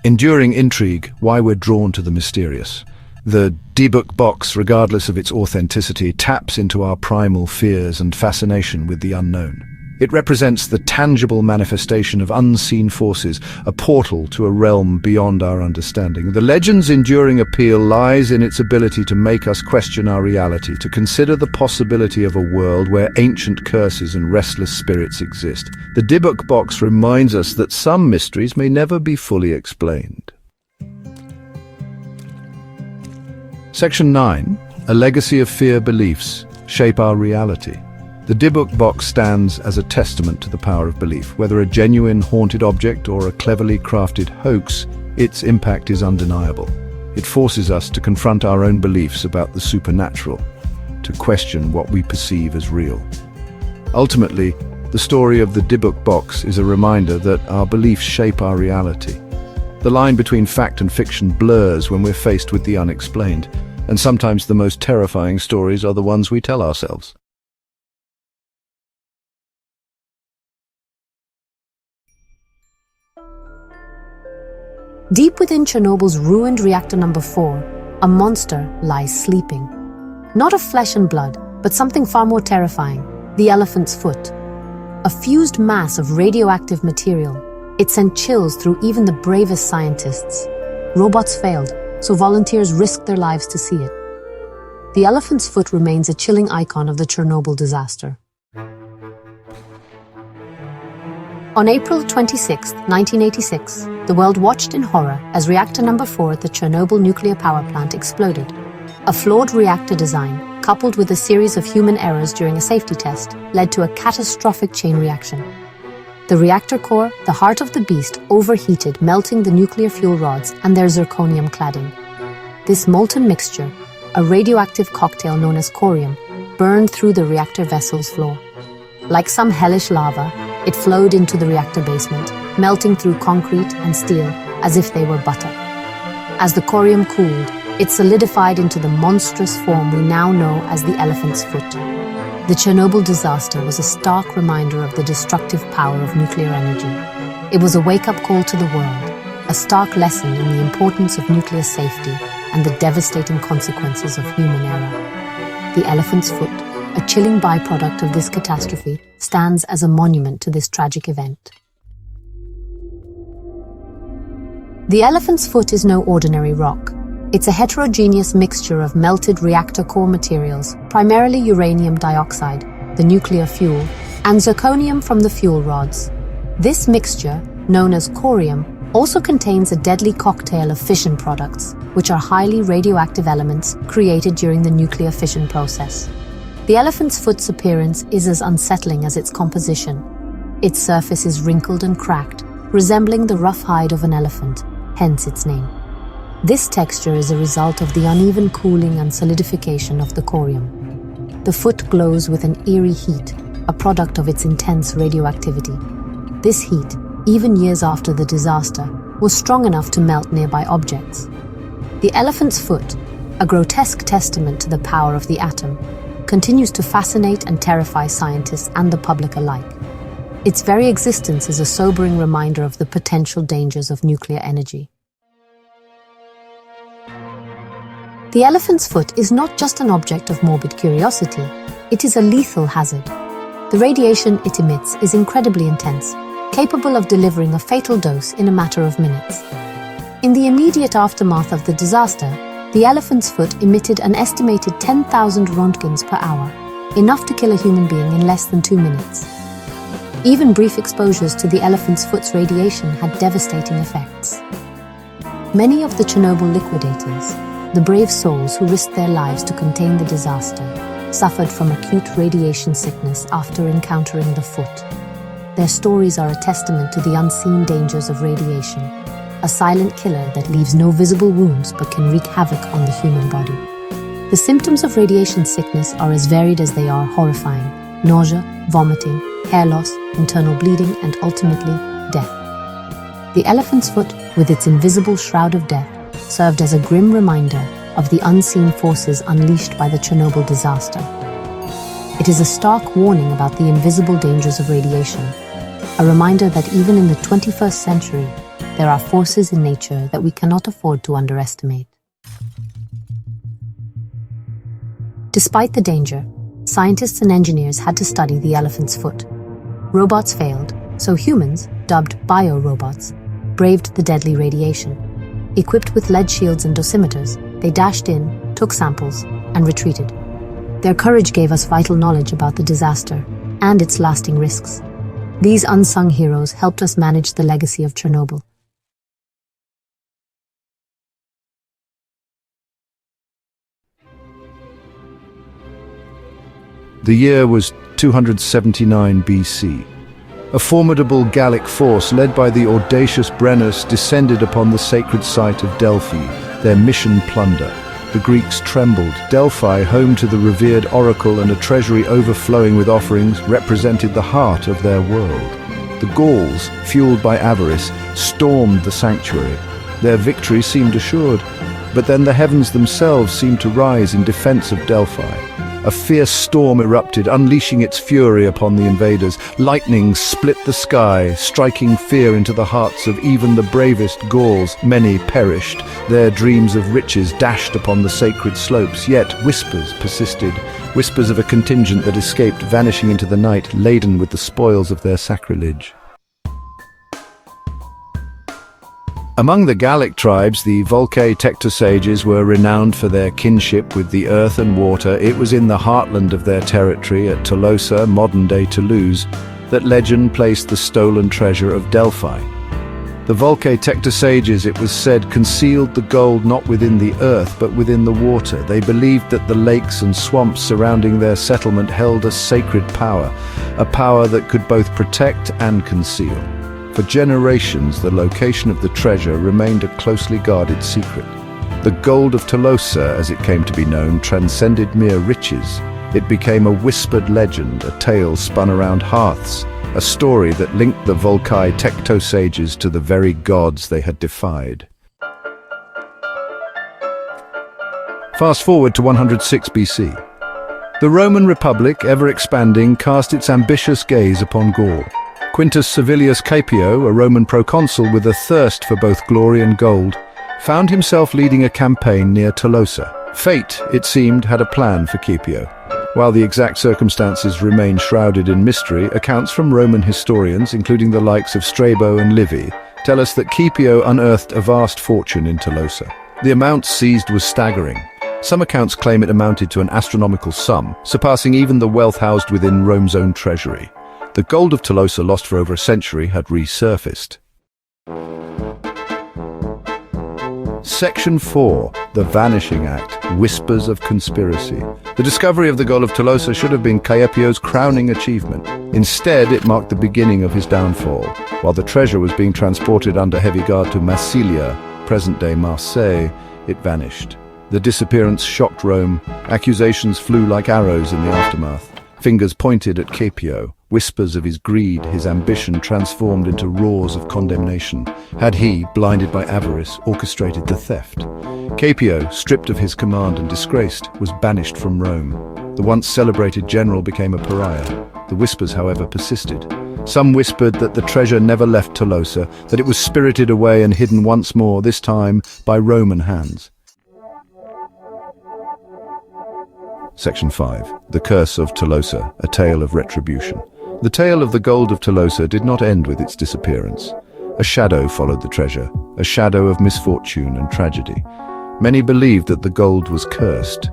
Enduring intrigue, why we're drawn to the mysterious. The Dybbuk Box, regardless of its authenticity, taps into our primal fears and fascination with the unknown. It represents the tangible manifestation of unseen forces, a portal to a realm beyond our understanding. The legend's enduring appeal lies in its ability to make us question our reality, to consider the possibility of a world where ancient curses and restless spirits exist. The Dybbuk Box reminds us that some mysteries may never be fully explained. Section 9. A legacy of fear beliefs shape our reality. The Dybbuk Box stands as a testament to the power of belief. Whether a genuine haunted object or a cleverly crafted hoax, its impact is undeniable. It forces us to confront our own beliefs about the supernatural, to question what we perceive as real. Ultimately, the story of the Dybbuk Box is a reminder that our beliefs shape our reality. The line between fact and fiction blurs when we're faced with the unexplained, and sometimes the most terrifying stories are the ones we tell ourselves. Deep within Chernobyl's ruined reactor number 4, a monster lies sleeping. Not of flesh and blood, but something far more terrifying, the elephant's foot. A fused mass of radioactive material, it sent chills through even the bravest scientists. Robots failed, so volunteers risked their lives to see it. The elephant's foot remains a chilling icon of the Chernobyl disaster. On April 26, 1986, the world watched in horror as reactor number 4 at the Chernobyl nuclear power plant exploded. A flawed reactor design, coupled with a series of human errors during a safety test, led to a catastrophic chain reaction. The reactor core, the heart of the beast, overheated, melting the nuclear fuel rods and their zirconium cladding. This molten mixture, a radioactive cocktail known as corium, burned through the reactor vessel's floor. Like some hellish lava, it flowed into the reactor basement, melting through concrete and steel as if they were butter. As the corium cooled, it solidified into the monstrous form we now know as the elephant's foot. The Chernobyl disaster was a stark reminder of the destructive power of nuclear energy. It was a wake-up call to the world, a stark lesson in the importance of nuclear safety and the devastating consequences of human error. The elephant's foot, a chilling byproduct of this catastrophe, stands as a monument to this tragic event. The elephant's foot is no ordinary rock. It's a heterogeneous mixture of melted reactor core materials, primarily uranium dioxide, the nuclear fuel, and zirconium from the fuel rods. This mixture, known as corium, also contains a deadly cocktail of fission products, which are highly radioactive elements created during the nuclear fission process. The elephant's foot's appearance is as unsettling as its composition. Its surface is wrinkled and cracked, resembling the rough hide of an elephant, hence its name. This texture is a result of the uneven cooling and solidification of the corium. The foot glows with an eerie heat, a product of its intense radioactivity. This heat, even years after the disaster, was strong enough to melt nearby objects. The elephant's foot, a grotesque testament to the power of the atom, continues to fascinate and terrify scientists and the public alike. Its very existence is a sobering reminder of the potential dangers of nuclear energy. The elephant's foot is not just an object of morbid curiosity, it is a lethal hazard. The radiation it emits is incredibly intense, capable of delivering a fatal dose in a matter of minutes. In the immediate aftermath of the disaster, the elephant's foot emitted an estimated 10,000 roentgens per hour, enough to kill a human being in less than 2 minutes. Even brief exposures to the elephant's foot's radiation had devastating effects. Many of the Chernobyl liquidators, the brave souls who risked their lives to contain the disaster, suffered from acute radiation sickness after encountering the foot. Their stories are a testament to the unseen dangers of radiation, a silent killer that leaves no visible wounds but can wreak havoc on the human body. The symptoms of radiation sickness are as varied as they are horrifying: nausea, vomiting, hair loss, internal bleeding, and ultimately, death. The elephant's foot, with its invisible shroud of death, served as a grim reminder of the unseen forces unleashed by the Chernobyl disaster. It is a stark warning about the invisible dangers of radiation, a reminder that even in the 21st century, there are forces in nature that we cannot afford to underestimate. Despite the danger, scientists and engineers had to study the elephant's foot. Robots failed, so humans, dubbed bio-robots, braved the deadly radiation. Equipped with lead shields and dosimeters, they dashed in, took samples, and retreated. Their courage gave us vital knowledge about the disaster and its lasting risks. These unsung heroes helped us manage the legacy of Chernobyl. The year was 279 BC. A formidable Gallic force led by the audacious Brennus descended upon the sacred site of Delphi, their mission plunder. The Greeks trembled. Delphi, home to the revered oracle and a treasury overflowing with offerings, represented the heart of their world. The Gauls, fueled by avarice, stormed the sanctuary. Their victory seemed assured, but then the heavens themselves seemed to rise in defense of Delphi. A fierce storm erupted, unleashing its fury upon the invaders. Lightning split the sky, striking fear into the hearts of even the bravest Gauls. Many perished, their dreams of riches dashed upon the sacred slopes. Yet whispers persisted, whispers of a contingent that escaped, vanishing into the night, laden with the spoils of their sacrilege. Among the Gallic tribes, the Volcae-Tectosages were renowned for their kinship with the earth and water. It was in the heartland of their territory, at Tolosa, modern-day Toulouse, that legend placed the stolen treasure of Delphi. The Volcae-Tectosages, it was said, concealed the gold not within the earth but within the water. They believed that the lakes and swamps surrounding their settlement held a sacred power, a power that could both protect and conceal. For generations, the location of the treasure remained a closely guarded secret. The gold of Tolosa, as it came to be known, transcended mere riches. It became a whispered legend, a tale spun around hearths, a story that linked the Volcae-Tectosages to the very gods they had defied. Fast forward to 106 BC. The Roman Republic, ever expanding, cast its ambitious gaze upon Gaul. Quintus Servilius Caepio, a Roman proconsul with a thirst for both glory and gold, found himself leading a campaign near Tolosa. Fate, it seemed, had a plan for Caepio. While the exact circumstances remain shrouded in mystery, accounts from Roman historians, including the likes of Strabo and Livy, tell us that Caepio unearthed a vast fortune in Tolosa. The amount seized was staggering. Some accounts claim it amounted to an astronomical sum, surpassing even the wealth housed within Rome's own treasury. The gold of Tolosa, lost for over a century, had resurfaced. Section 4. The Vanishing Act. Whispers of Conspiracy. The discovery of the gold of Tolosa should have been Caepio's crowning achievement. Instead, it marked the beginning of his downfall. While the treasure was being transported under heavy guard to Massilia, present-day Marseille, it vanished. The disappearance shocked Rome. Accusations flew like arrows in the aftermath. Fingers pointed at Caepio. Whispers of his greed, his ambition transformed into roars of condemnation. Had he, blinded by avarice, orchestrated the theft? Caepio, stripped of his command and disgraced, was banished from Rome. The once celebrated general became a pariah. The whispers, however, persisted. Some whispered that the treasure never left Tolosa, that it was spirited away and hidden once more, this time by Roman hands. Section 5. The Curse of Tolosa, a Tale of Retribution. The tale of the gold of Tolosa did not end with its disappearance. A shadow followed the treasure, a shadow of misfortune and tragedy. Many believed that the gold was cursed,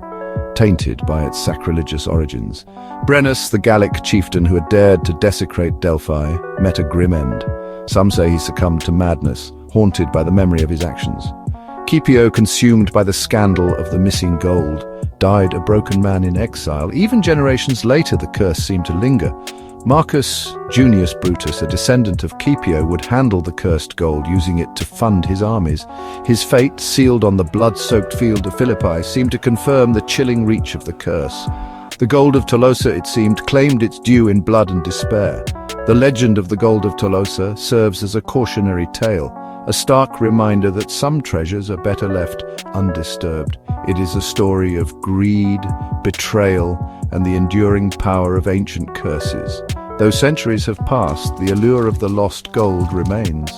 tainted by its sacrilegious origins. Brennus, the Gallic chieftain who had dared to desecrate Delphi, met a grim end. Some say he succumbed to madness, haunted by the memory of his actions. Caepio, consumed by the scandal of the missing gold, died a broken man in exile. Even generations later, the curse seemed to linger. Marcus Junius Brutus, a descendant of Caepio, would handle the cursed gold, using it to fund his armies. His fate, sealed on the blood-soaked field of Philippi, seemed to confirm the chilling reach of the curse. The gold of Tolosa, it seemed, claimed its due in blood and despair. The legend of the gold of Tolosa serves as a cautionary tale, a stark reminder that some treasures are better left undisturbed. It is a story of greed, betrayal, and the enduring power of ancient curses. Though centuries have passed, the allure of the lost gold remains.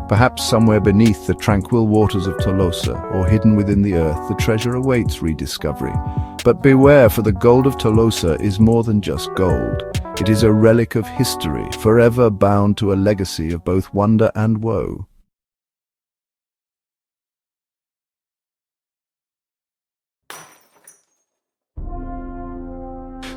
Perhaps somewhere beneath the tranquil waters of Tolosa, or hidden within the earth, the treasure awaits rediscovery. But beware, for the gold of Tolosa is more than just gold. It is a relic of history, forever bound to a legacy of both wonder and woe.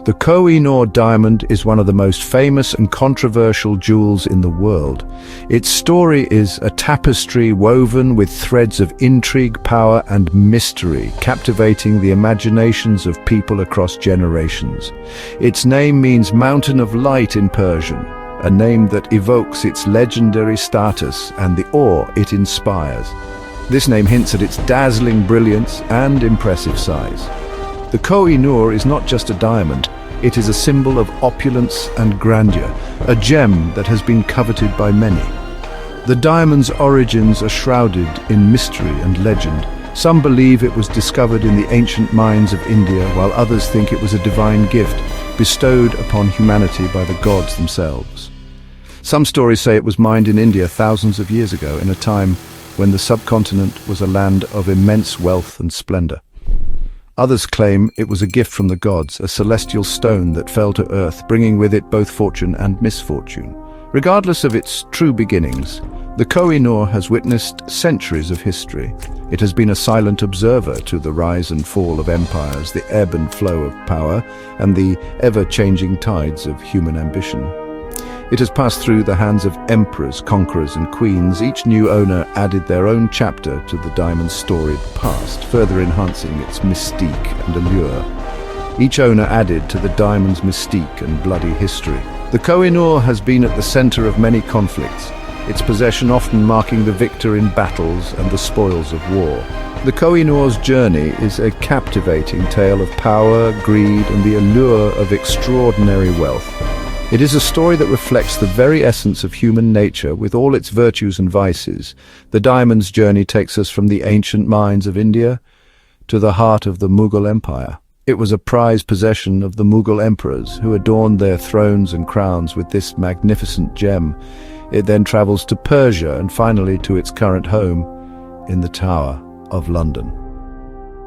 The Koh-i-Noor Diamond is one of the most famous and controversial jewels in the world. Its story is a tapestry woven with threads of intrigue, power, and mystery, captivating the imaginations of people across generations. Its name means Mountain of Light in Persian, a name that evokes its legendary status and the awe it inspires. This name hints at its dazzling brilliance and impressive size. The Koh-i-Noor is not just a diamond, it is a symbol of opulence and grandeur, a gem that has been coveted by many. The diamond's origins are shrouded in mystery and legend. Some believe it was discovered in the ancient mines of India, while others think it was a divine gift bestowed upon humanity by the gods themselves. Some stories say it was mined in India thousands of years ago, in a time when the subcontinent was a land of immense wealth and splendor. Others claim it was a gift from the gods, a celestial stone that fell to earth, bringing with it both fortune and misfortune. Regardless of its true beginnings, the Koh-i-Noor has witnessed centuries of history. It has been a silent observer to the rise and fall of empires, the ebb and flow of power, and the ever-changing tides of human ambition. It has passed through the hands of emperors, conquerors, and queens. Each new owner added their own chapter to the diamond's storied past, further enhancing its mystique and allure. Each owner added to the diamond's mystique and bloody history. The Koh-i-Noor has been at the center of many conflicts, its possession often marking the victor in battles and the spoils of war. The Koh-i-Noor's journey is a captivating tale of power, greed, and the allure of extraordinary wealth. It is a story that reflects the very essence of human nature, with all its virtues and vices. The diamond's journey takes us from the ancient mines of India to the heart of the Mughal Empire. It was a prized possession of the Mughal emperors, who adorned their thrones and crowns with this magnificent gem. It then travels to Persia and finally to its current home in the Tower of London.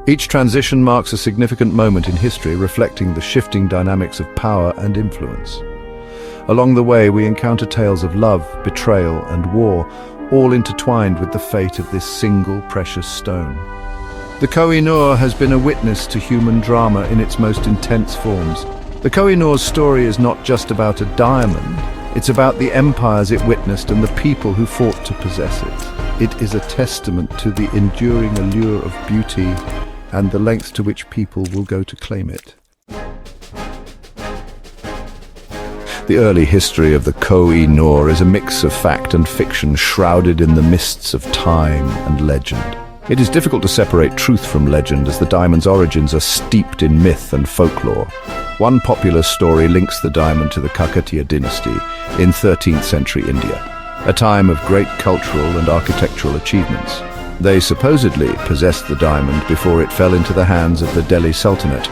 Each transition marks a significant moment in history, reflecting the shifting dynamics of power and influence. Along the way, we encounter tales of love, betrayal, and war, all intertwined with the fate of this single precious stone. The Koh-i-Noor has been a witness to human drama in its most intense forms. The Koh-i-Noor's story is not just about a diamond, it's about the empires it witnessed and the people who fought to possess it. It is a testament to the enduring allure of beauty and the lengths to which people will go to claim it. The early history of the Koh-i-Noor is a mix of fact and fiction, shrouded in the mists of time and legend. It is difficult to separate truth from legend, as the diamond's origins are steeped in myth and folklore. One popular story links the diamond to the Kakatiya dynasty in 13th century India, a time of great cultural and architectural achievements. They supposedly possessed the diamond before it fell into the hands of the Delhi Sultanate,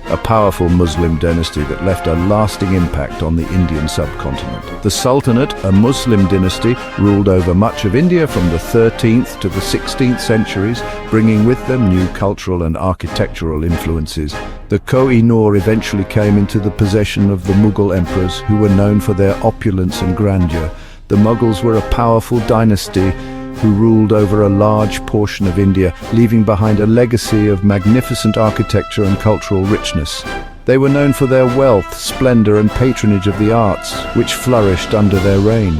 a powerful Muslim dynasty that left a lasting impact on the Indian subcontinent. The Sultanate, a Muslim dynasty, ruled over much of India from the 13th to the 16th centuries, bringing with them new cultural and architectural influences. The Koh-i-Noor eventually came into the possession of the Mughal emperors, who were known for their opulence and grandeur. The Mughals were a powerful dynasty who ruled over a large portion of India, leaving behind a legacy of magnificent architecture and cultural richness. They were known for their wealth, splendor, and patronage of the arts, which flourished under their reign.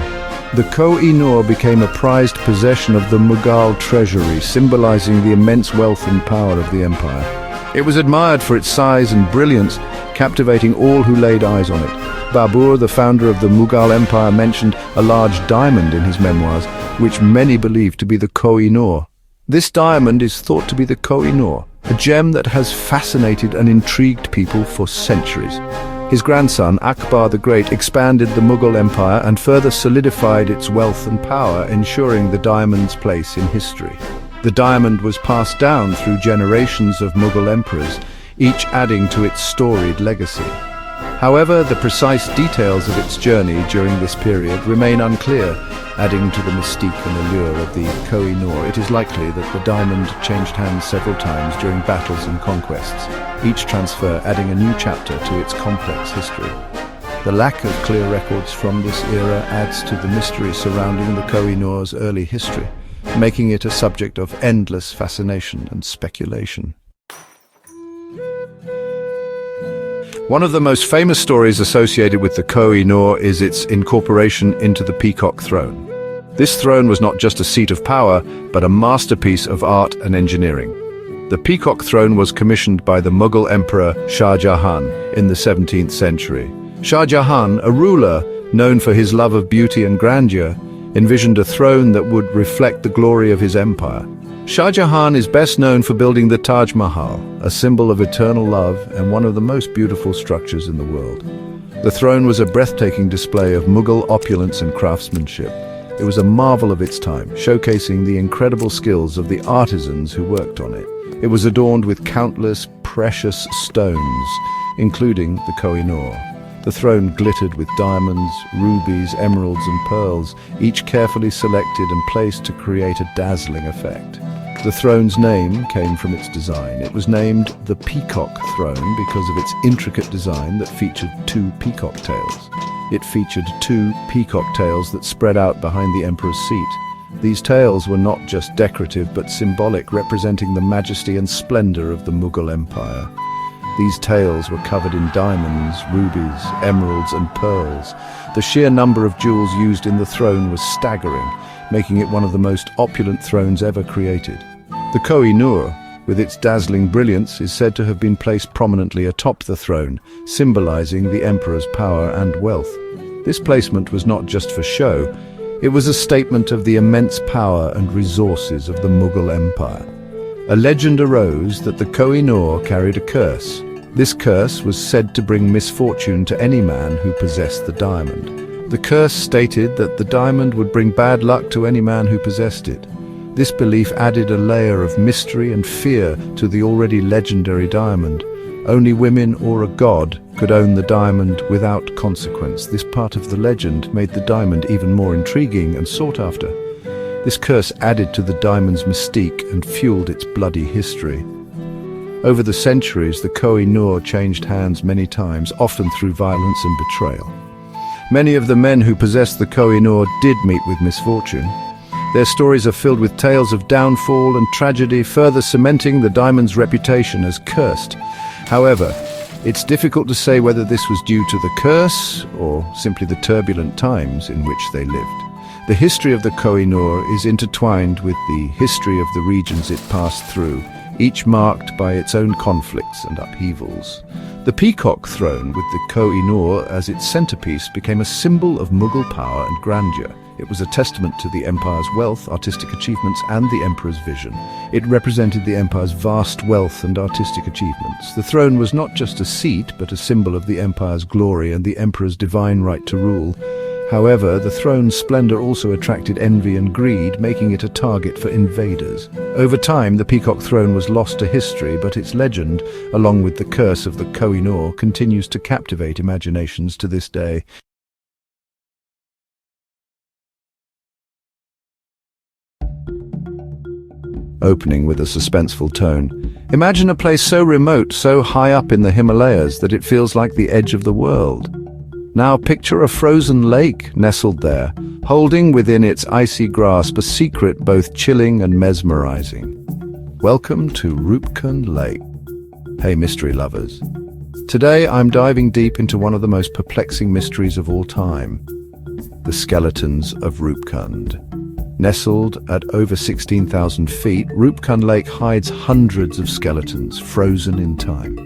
The Koh-i-Noor became a prized possession of the Mughal treasury, symbolizing the immense wealth and power of the empire. It was admired for its size and brilliance, captivating all who laid eyes on it. Babur, the founder of the Mughal Empire, mentioned a large diamond in his memoirs, which many believe to be the Koh-i-Noor. This diamond is thought to be the Koh-i-Noor, a gem that has fascinated and intrigued people for centuries. His grandson, Akbar the Great, expanded the Mughal Empire and further solidified its wealth and power, ensuring the diamond's place in history. The diamond was passed down through generations of Mughal emperors, each adding to its storied legacy. However, the precise details of its journey during this period remain unclear, adding to the mystique and allure of the Koh-i-Noor. It is likely that the diamond changed hands several times during battles and conquests, each transfer adding a new chapter to its complex history. The lack of clear records from this era adds to the mystery surrounding the Koh-i-Noor's early history, making it a subject of endless fascination and speculation. One of the most famous stories associated with the Koh-i-Noor is its incorporation into the Peacock Throne. This throne was not just a seat of power, but a masterpiece of art and engineering. The Peacock Throne was commissioned by the Mughal Emperor Shah Jahan in the 17th century. Shah Jahan, a ruler known for his love of beauty and grandeur, envisioned a throne that would reflect the glory of his empire. Shah Jahan is best known for building the Taj Mahal, a symbol of eternal love and one of the most beautiful structures in the world. The throne was a breathtaking display of Mughal opulence and craftsmanship. It was a marvel of its time, showcasing the incredible skills of the artisans who worked on it. It was adorned with countless precious stones, including the Koh-i-Noor. The throne glittered with diamonds, rubies, emeralds and pearls, each carefully selected and placed to create a dazzling effect. The throne's name came from its design. It was named the Peacock Throne because of its intricate design that featured two peacock tails. It featured two peacock tails that spread out behind the emperor's seat. These tails were not just decorative but symbolic, representing the majesty and splendor of the Mughal Empire. These tails were covered in diamonds, rubies, emeralds and pearls. The sheer number of jewels used in the throne was staggering, making it one of the most opulent thrones ever created. The Koh-i-Noor, with its dazzling brilliance, is said to have been placed prominently atop the throne, symbolizing the emperor's power and wealth. This placement was not just for show, it was a statement of the immense power and resources of the Mughal Empire. A legend arose that the Koh-i-Noor carried a curse. This curse was said to bring misfortune to any man who possessed the diamond. The curse stated that the diamond would bring bad luck to any man who possessed it. This belief added a layer of mystery and fear to the already legendary diamond. Only women or a god could own the diamond without consequence. This part of the legend made the diamond even more intriguing and sought after. This curse added to the diamond's mystique and fueled its bloody history. Over the centuries, the Koh-i-Noor changed hands many times, often through violence and betrayal. Many of the men who possessed the Koh-i-Noor did meet with misfortune. Their stories are filled with tales of downfall and tragedy, further cementing the diamond's reputation as cursed. However, it's difficult to say whether this was due to the curse or simply the turbulent times in which they lived. The history of the Koh-i-Noor is intertwined with the history of the regions it passed through, each marked by its own conflicts and upheavals. The Peacock Throne, with the Koh-i-Noor as its centerpiece, became a symbol of Mughal power and grandeur. It was a testament to the empire's wealth, artistic achievements, and the emperor's vision. It represented the empire's vast wealth and artistic achievements. The throne was not just a seat, but a symbol of the empire's glory and the emperor's divine right to rule. However, the throne's splendor also attracted envy and greed, making it a target for invaders. Over time, the Peacock Throne was lost to history, but its legend, along with the curse of the Koh-i-Noor, continues to captivate imaginations to this day. Opening with a suspenseful tone. Imagine a place so remote, so high up in the Himalayas that it feels like the edge of the world. Now picture a frozen lake nestled there, holding within its icy grasp a secret both chilling and mesmerizing. Welcome to Roopkund Lake. Hey mystery lovers. Today I'm diving deep into one of the most perplexing mysteries of all time, the Skeletons of Roopkund. Nestled at over 16,000 feet, Roopkund Lake hides hundreds of skeletons, frozen in time.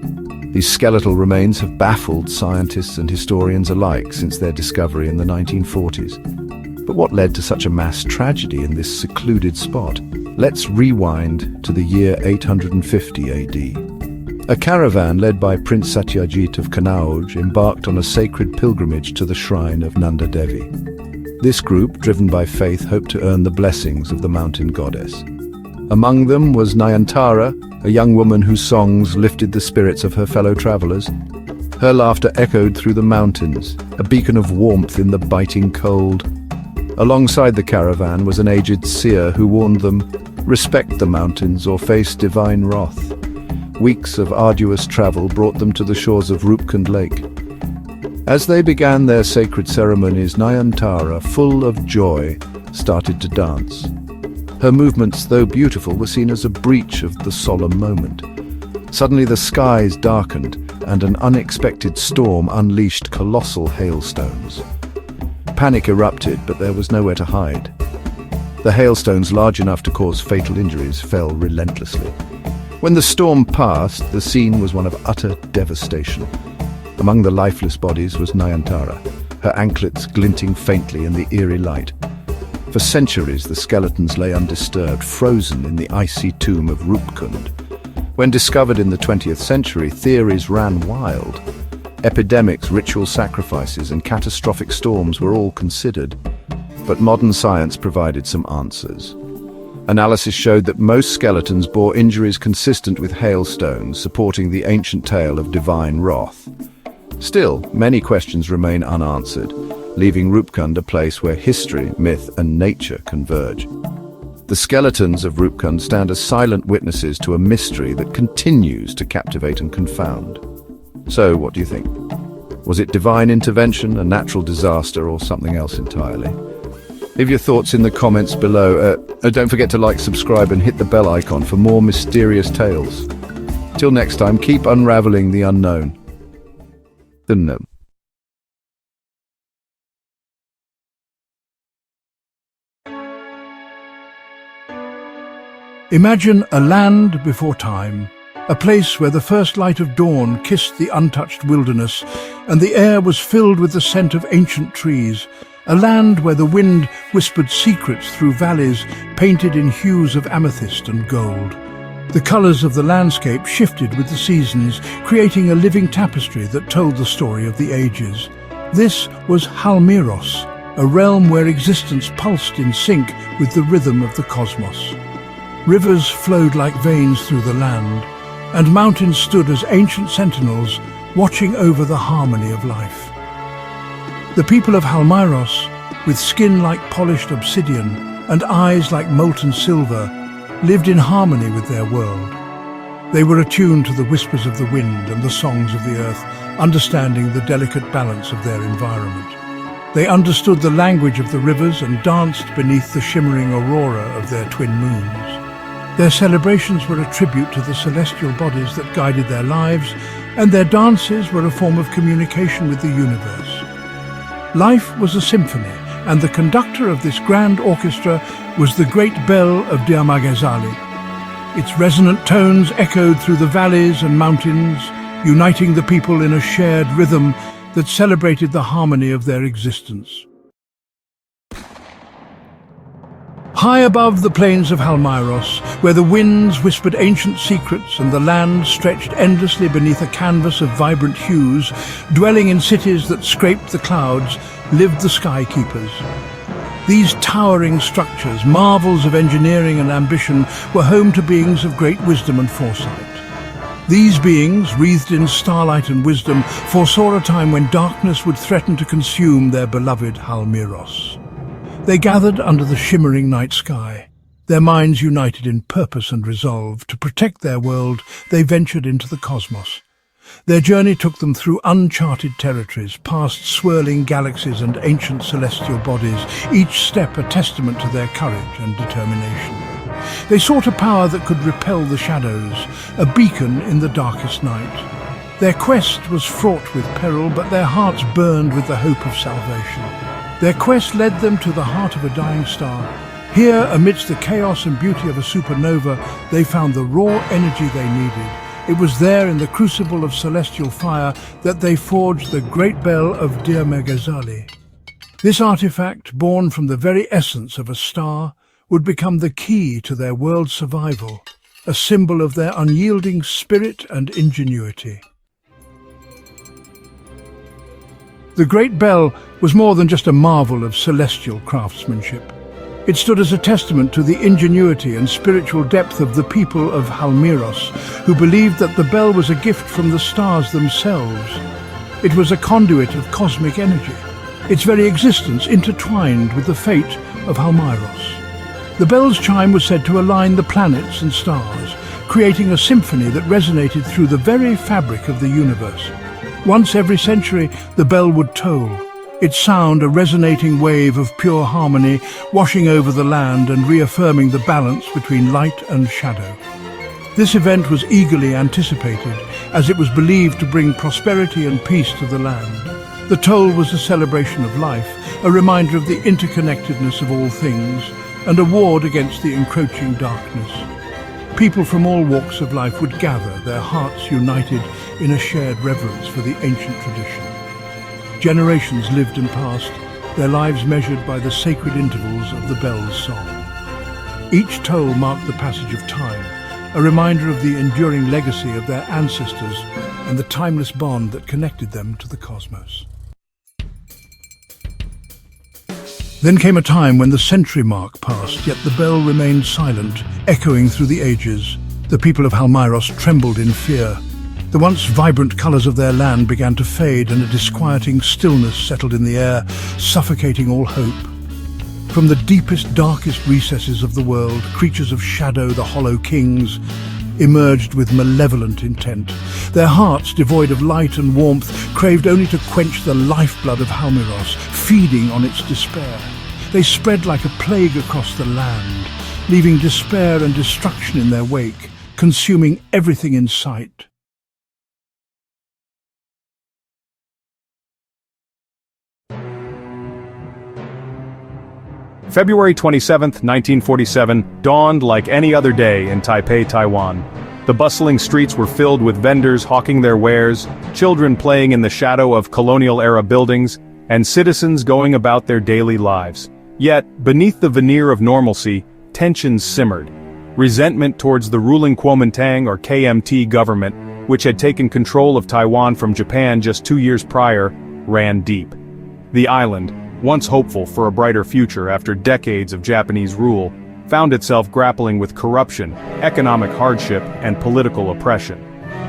These skeletal remains have baffled scientists and historians alike since their discovery in the 1940s. But what led to such a mass tragedy in this secluded spot? Let's rewind to the year 850 AD. A caravan led by Prince Satyajit of Kanauj embarked on a sacred pilgrimage to the shrine of Nanda Devi. This group, driven by faith, hoped to earn the blessings of the mountain goddess. Among them was Nayantara, a young woman whose songs lifted the spirits of her fellow travelers. Her laughter echoed through the mountains, a beacon of warmth in the biting cold. Alongside the caravan was an aged seer who warned them, "Respect the mountains or face divine wrath." Weeks of arduous travel brought them to the shores of Roopkund Lake. As they began their sacred ceremonies, Nayantara, full of joy, started to dance. Her movements, though beautiful, were seen as a breach of the solemn moment. Suddenly the skies darkened, and an unexpected storm unleashed colossal hailstones. Panic erupted, but there was nowhere to hide. The hailstones, large enough to cause fatal injuries, fell relentlessly. When the storm passed, the scene was one of utter devastation. Among the lifeless bodies was Nayantara, her anklets glinting faintly in the eerie light. For centuries, the skeletons lay undisturbed, frozen in the icy tomb of Roopkund. When discovered in the 20th century, theories ran wild. Epidemics, ritual sacrifices, and catastrophic storms were all considered. But modern science provided some answers. Analysis showed that most skeletons bore injuries consistent with hailstones, supporting the ancient tale of divine wrath. Still, many questions remain unanswered, leaving Roopkund a place where history, myth, and nature converge. The skeletons of Roopkund stand as silent witnesses to a mystery that continues to captivate and confound. So, what do you think? Was it divine intervention, a natural disaster, or something else entirely? Leave your thoughts in the comments below. Don't forget to like, subscribe, and hit the bell icon for more mysterious tales. Till next time, keep unraveling the unknown. Imagine a land before time, a place where the first light of dawn kissed the untouched wilderness and the air was filled with the scent of ancient trees, a land where the wind whispered secrets through valleys painted in hues of amethyst and gold. The colours of the landscape shifted with the seasons, creating a living tapestry that told the story of the ages. This was Halmiros, a realm where existence pulsed in sync with the rhythm of the cosmos. Rivers flowed like veins through the land, and mountains stood as ancient sentinels, watching over the harmony of life. The people of Halmiros, with skin like polished obsidian and eyes like molten silver, lived in harmony with their world. They were attuned to the whispers of the wind and the songs of the earth, understanding the delicate balance of their environment. They understood the language of the rivers and danced beneath the shimmering aurora of their twin moons. Their celebrations were a tribute to the celestial bodies that guided their lives, and their dances were a form of communication with the universe. Life was a symphony, and the conductor of this grand orchestra was the Great Bell of Dearmaghezali. Its resonant tones echoed through the valleys and mountains, uniting the people in a shared rhythm that celebrated the harmony of their existence. High above the plains of Halmiros, where the winds whispered ancient secrets and the land stretched endlessly beneath a canvas of vibrant hues, dwelling in cities that scraped the clouds, lived the Skykeepers. These towering structures, marvels of engineering and ambition, were home to beings of great wisdom and foresight. These beings, wreathed in starlight and wisdom, foresaw a time when darkness would threaten to consume their beloved Halmiros. They gathered under the shimmering night sky. Their minds united in purpose and resolve. To protect their world, they ventured into the cosmos. Their journey took them through uncharted territories, past swirling galaxies and ancient celestial bodies, each step a testament to their courage and determination. They sought a power that could repel the shadows, a beacon in the darkest night. Their quest was fraught with peril, but their hearts burned with the hope of salvation. Their quest led them to the heart of a dying star. Here, amidst the chaos and beauty of a supernova, they found the raw energy they needed. It was there in the crucible of celestial fire that they forged the Great Bell of Dearmaghezali. This artifact, born from the very essence of a star, would become the key to their world's survival, a symbol of their unyielding spirit and ingenuity. The Great Bell was more than just a marvel of celestial craftsmanship. It stood as a testament to the ingenuity and spiritual depth of the people of Halmiros, who believed that the bell was a gift from the stars themselves. It was a conduit of cosmic energy, its very existence intertwined with the fate of Halmyros. The bell's chime was said to align the planets and stars, creating a symphony that resonated through the very fabric of the universe. Once every century, the bell would toll, its sound a resonating wave of pure harmony, washing over the land and reaffirming the balance between light and shadow. This event was eagerly anticipated, as it was believed to bring prosperity and peace to the land. The toll was a celebration of life, a reminder of the interconnectedness of all things, and a ward against the encroaching darkness. People from all walks of life would gather, their hearts united in a shared reverence for the ancient tradition. Generations lived and passed, their lives measured by the sacred intervals of the bell's song. Each toll marked the passage of time, a reminder of the enduring legacy of their ancestors and the timeless bond that connected them to the cosmos. Then came a time when the century mark passed, yet the bell remained silent, echoing through the ages. The people of Halmyros trembled in fear. The once vibrant colours of their land began to fade, and a disquieting stillness settled in the air, suffocating all hope. From the deepest, darkest recesses of the world, creatures of shadow, the Hollow Kings, emerged with malevolent intent. Their hearts, devoid of light and warmth, craved only to quench the lifeblood of Halmyros, feeding on its despair. They spread like a plague across the land, leaving despair and destruction in their wake, consuming everything in sight. February 27, 1947, dawned like any other day in Taipei, Taiwan. The bustling streets were filled with vendors hawking their wares, children playing in the shadow of colonial-era buildings, and citizens going about their daily lives. Yet, beneath the veneer of normalcy, tensions simmered. Resentment towards the ruling Kuomintang or KMT government, which had taken control of Taiwan from Japan just 2 years prior, ran deep. The island, once hopeful for a brighter future after decades of Japanese rule, found itself grappling with corruption, economic hardship, and political oppression.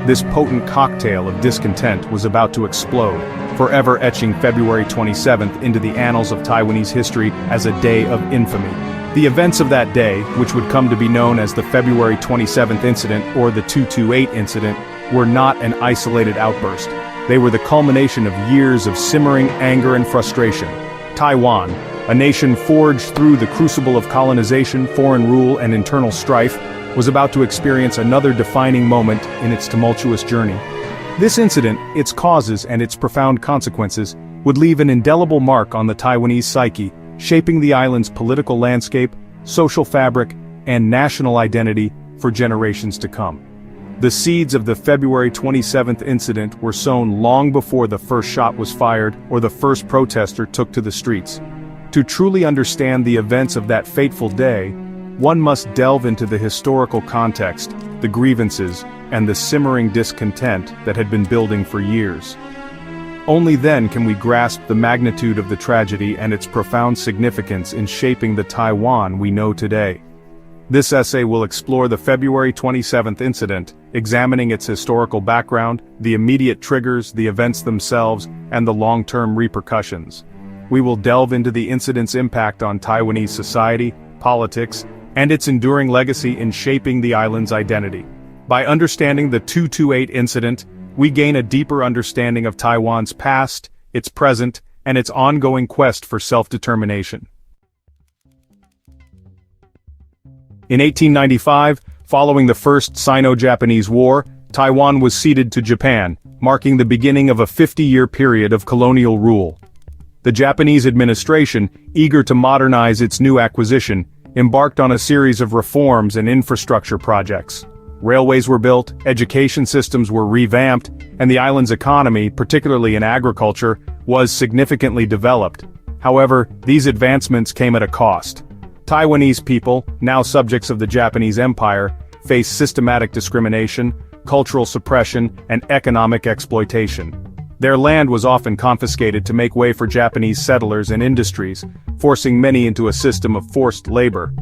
This potent cocktail of discontent was about to explode, forever etching February 27th into the annals of Taiwanese history as a day of infamy. The events of that day, which would come to be known as the February 27th incident or the 228 incident, were not an isolated outburst. They were the culmination of years of simmering anger and frustration. Taiwan, a nation forged through the crucible of colonization, foreign rule, and internal strife, was about to experience another defining moment in its tumultuous journey. This incident, its causes and its profound consequences, would leave an indelible mark on the Taiwanese psyche, shaping the island's political landscape, social fabric, and national identity for generations to come. The seeds of the February 27th incident were sown long before the first shot was fired or the first protester took to the streets. To truly understand the events of that fateful day, one must delve into the historical context, the grievances, and the simmering discontent that had been building for years. Only then can we grasp the magnitude of the tragedy and its profound significance in shaping the Taiwan we know today. This essay will explore the February 27th incident, examining its historical background, the immediate triggers, the events themselves, and the long-term repercussions. We will delve into the incident's impact on Taiwanese society, politics, and its enduring legacy in shaping the island's identity. By understanding the 228 incident, we gain a deeper understanding of Taiwan's past, its present, and its ongoing quest for self-determination. In 1895, following the First Sino-Japanese War, Taiwan was ceded to Japan, marking the beginning of a 50-year period of colonial rule. The Japanese administration, eager to modernize its new acquisition, embarked on a series of reforms and infrastructure projects. Railways were built, education systems were revamped, and the island's economy, particularly in agriculture, was significantly developed. However, these advancements came at a cost. Taiwanese people, now subjects of the Japanese Empire, faced systematic discrimination, cultural suppression, and economic exploitation. Their land was often confiscated to make way for Japanese settlers and industries, forcing many into a system of forced labor.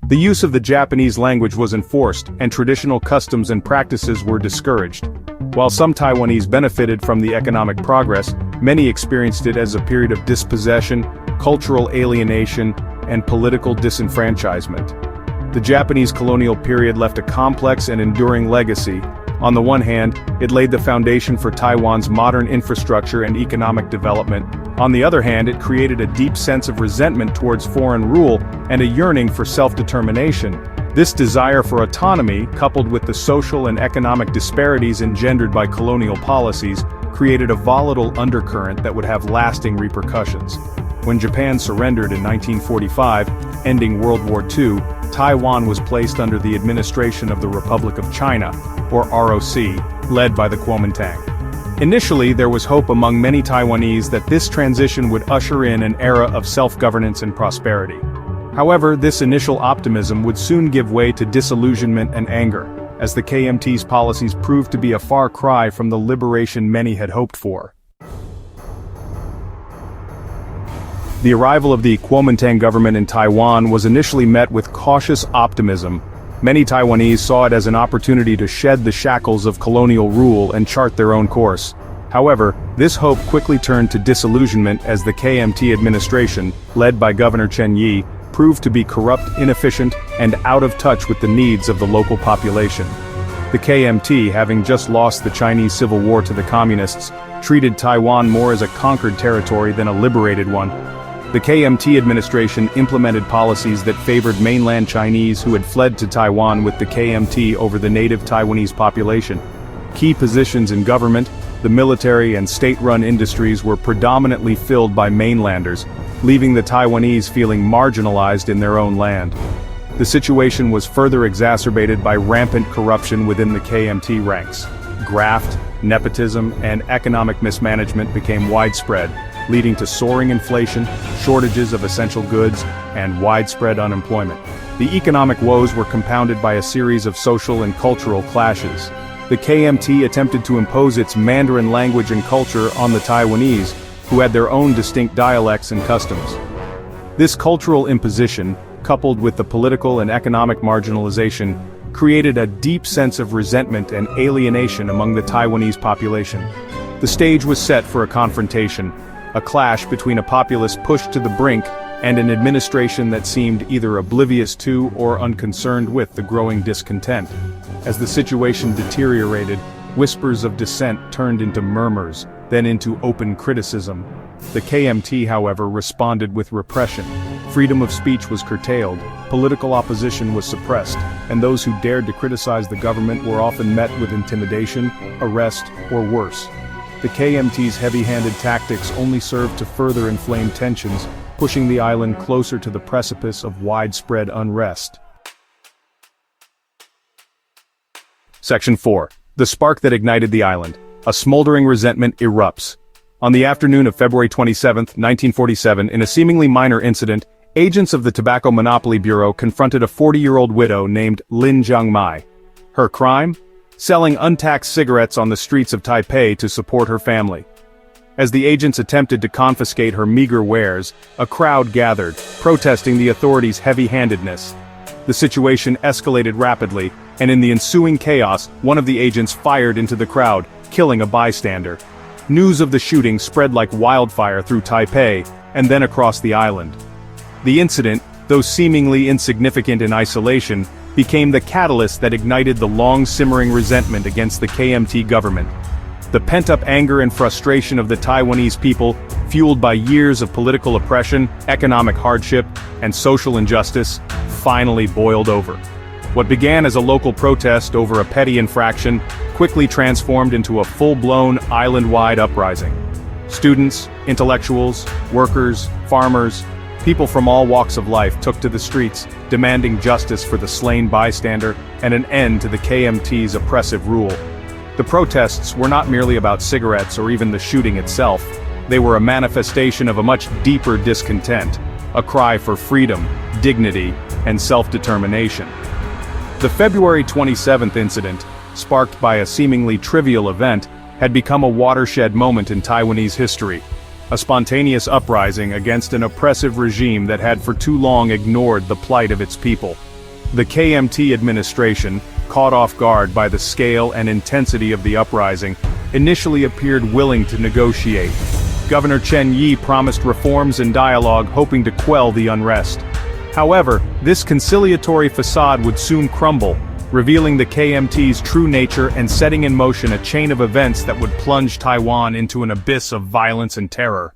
The use of the Japanese language was enforced, and traditional customs and practices were discouraged. While some Taiwanese benefited from the economic progress, many experienced it as a period of dispossession, cultural alienation, and political disenfranchisement. The Japanese colonial period left a complex and enduring legacy. On the one hand, it laid the foundation for Taiwan's modern infrastructure and economic development. On the other hand, it created a deep sense of resentment towards foreign rule and a yearning for self-determination. This desire for autonomy, coupled with the social and economic disparities engendered by colonial policies, created a volatile undercurrent that would have lasting repercussions. When Japan surrendered in 1945, ending World War II, Taiwan was placed under the administration of the Republic of China, or ROC, led by the Kuomintang. Initially, there was hope among many Taiwanese that this transition would usher in an era of self-governance and prosperity. However, this initial optimism would soon give way to disillusionment and anger, as the KMT's policies proved to be a far cry from the liberation many had hoped for. The arrival of the Kuomintang government in Taiwan was initially met with cautious optimism. Many Taiwanese saw it as an opportunity to shed the shackles of colonial rule and chart their own course. However, this hope quickly turned to disillusionment as the KMT administration, led by Governor Chen Yi, proved to be corrupt, inefficient, and out of touch with the needs of the local population. The KMT, having just lost the Chinese Civil War to the Communists, treated Taiwan more as a conquered territory than a liberated one. The KMT administration implemented policies that favored mainland Chinese who had fled to Taiwan with the KMT over the native Taiwanese population. Key positions in government, the military and state-run industries were predominantly filled by mainlanders, leaving the Taiwanese feeling marginalized in their own land. The situation was further exacerbated by rampant corruption within the KMT ranks. Graft, nepotism, and economic mismanagement became widespread, leading to soaring inflation, shortages of essential goods, and widespread unemployment. The economic woes were compounded by a series of social and cultural clashes. The KMT attempted to impose its Mandarin language and culture on the Taiwanese, who had their own distinct dialects and customs. This cultural imposition, coupled with the political and economic marginalization, created a deep sense of resentment and alienation among the Taiwanese population. The stage was set for a confrontation, a clash between a populace pushed to the brink and an administration that seemed either oblivious to or unconcerned with the growing discontent. As the situation deteriorated, whispers of dissent turned into murmurs, then into open criticism. The KMT, however, responded with repression. Freedom of speech was curtailed, political opposition was suppressed, and those who dared to criticize the government were often met with intimidation, arrest, or worse. The KMT's heavy-handed tactics only served to further inflame tensions, pushing the island closer to the precipice of widespread unrest. Section 4. The spark that ignited the island. A smoldering resentment erupts. On the afternoon of February 27, 1947, in a seemingly minor incident, agents of the Tobacco Monopoly Bureau confronted a 40-year-old widow named Lin Jiangmai. Her crime? Selling untaxed cigarettes on the streets of Taipei to support her family. As the agents attempted to confiscate her meager wares, a crowd gathered, protesting the authorities' heavy-handedness. The situation escalated rapidly, and in the ensuing chaos, one of the agents fired into the crowd, killing a bystander. News of the shooting spread like wildfire through Taipei, and then across the island. The incident, though seemingly insignificant in isolation, became the catalyst that ignited the long-simmering resentment against the KMT government. The pent-up anger and frustration of the Taiwanese people, fueled by years of political oppression, economic hardship, and social injustice, finally boiled over. What began as a local protest over a petty infraction quickly transformed into a full-blown island-wide uprising. Students, intellectuals, workers, farmers, people from all walks of life took to the streets, demanding justice for the slain bystander and an end to the KMT's oppressive rule. The protests were not merely about cigarettes or even the shooting itself. They were a manifestation of a much deeper discontent, a cry for freedom, dignity, and self-determination. The February 27th incident, sparked by a seemingly trivial event, had become a watershed moment in Taiwanese history, a spontaneous uprising against an oppressive regime that had for too long ignored the plight of its people. The KMT administration, caught off guard by the scale and intensity of the uprising, initially appeared willing to negotiate. Governor Chen Yi promised reforms and dialogue, hoping to quell the unrest. However, this conciliatory facade would soon crumble, revealing the KMT's true nature and setting in motion a chain of events that would plunge Taiwan into an abyss of violence and terror.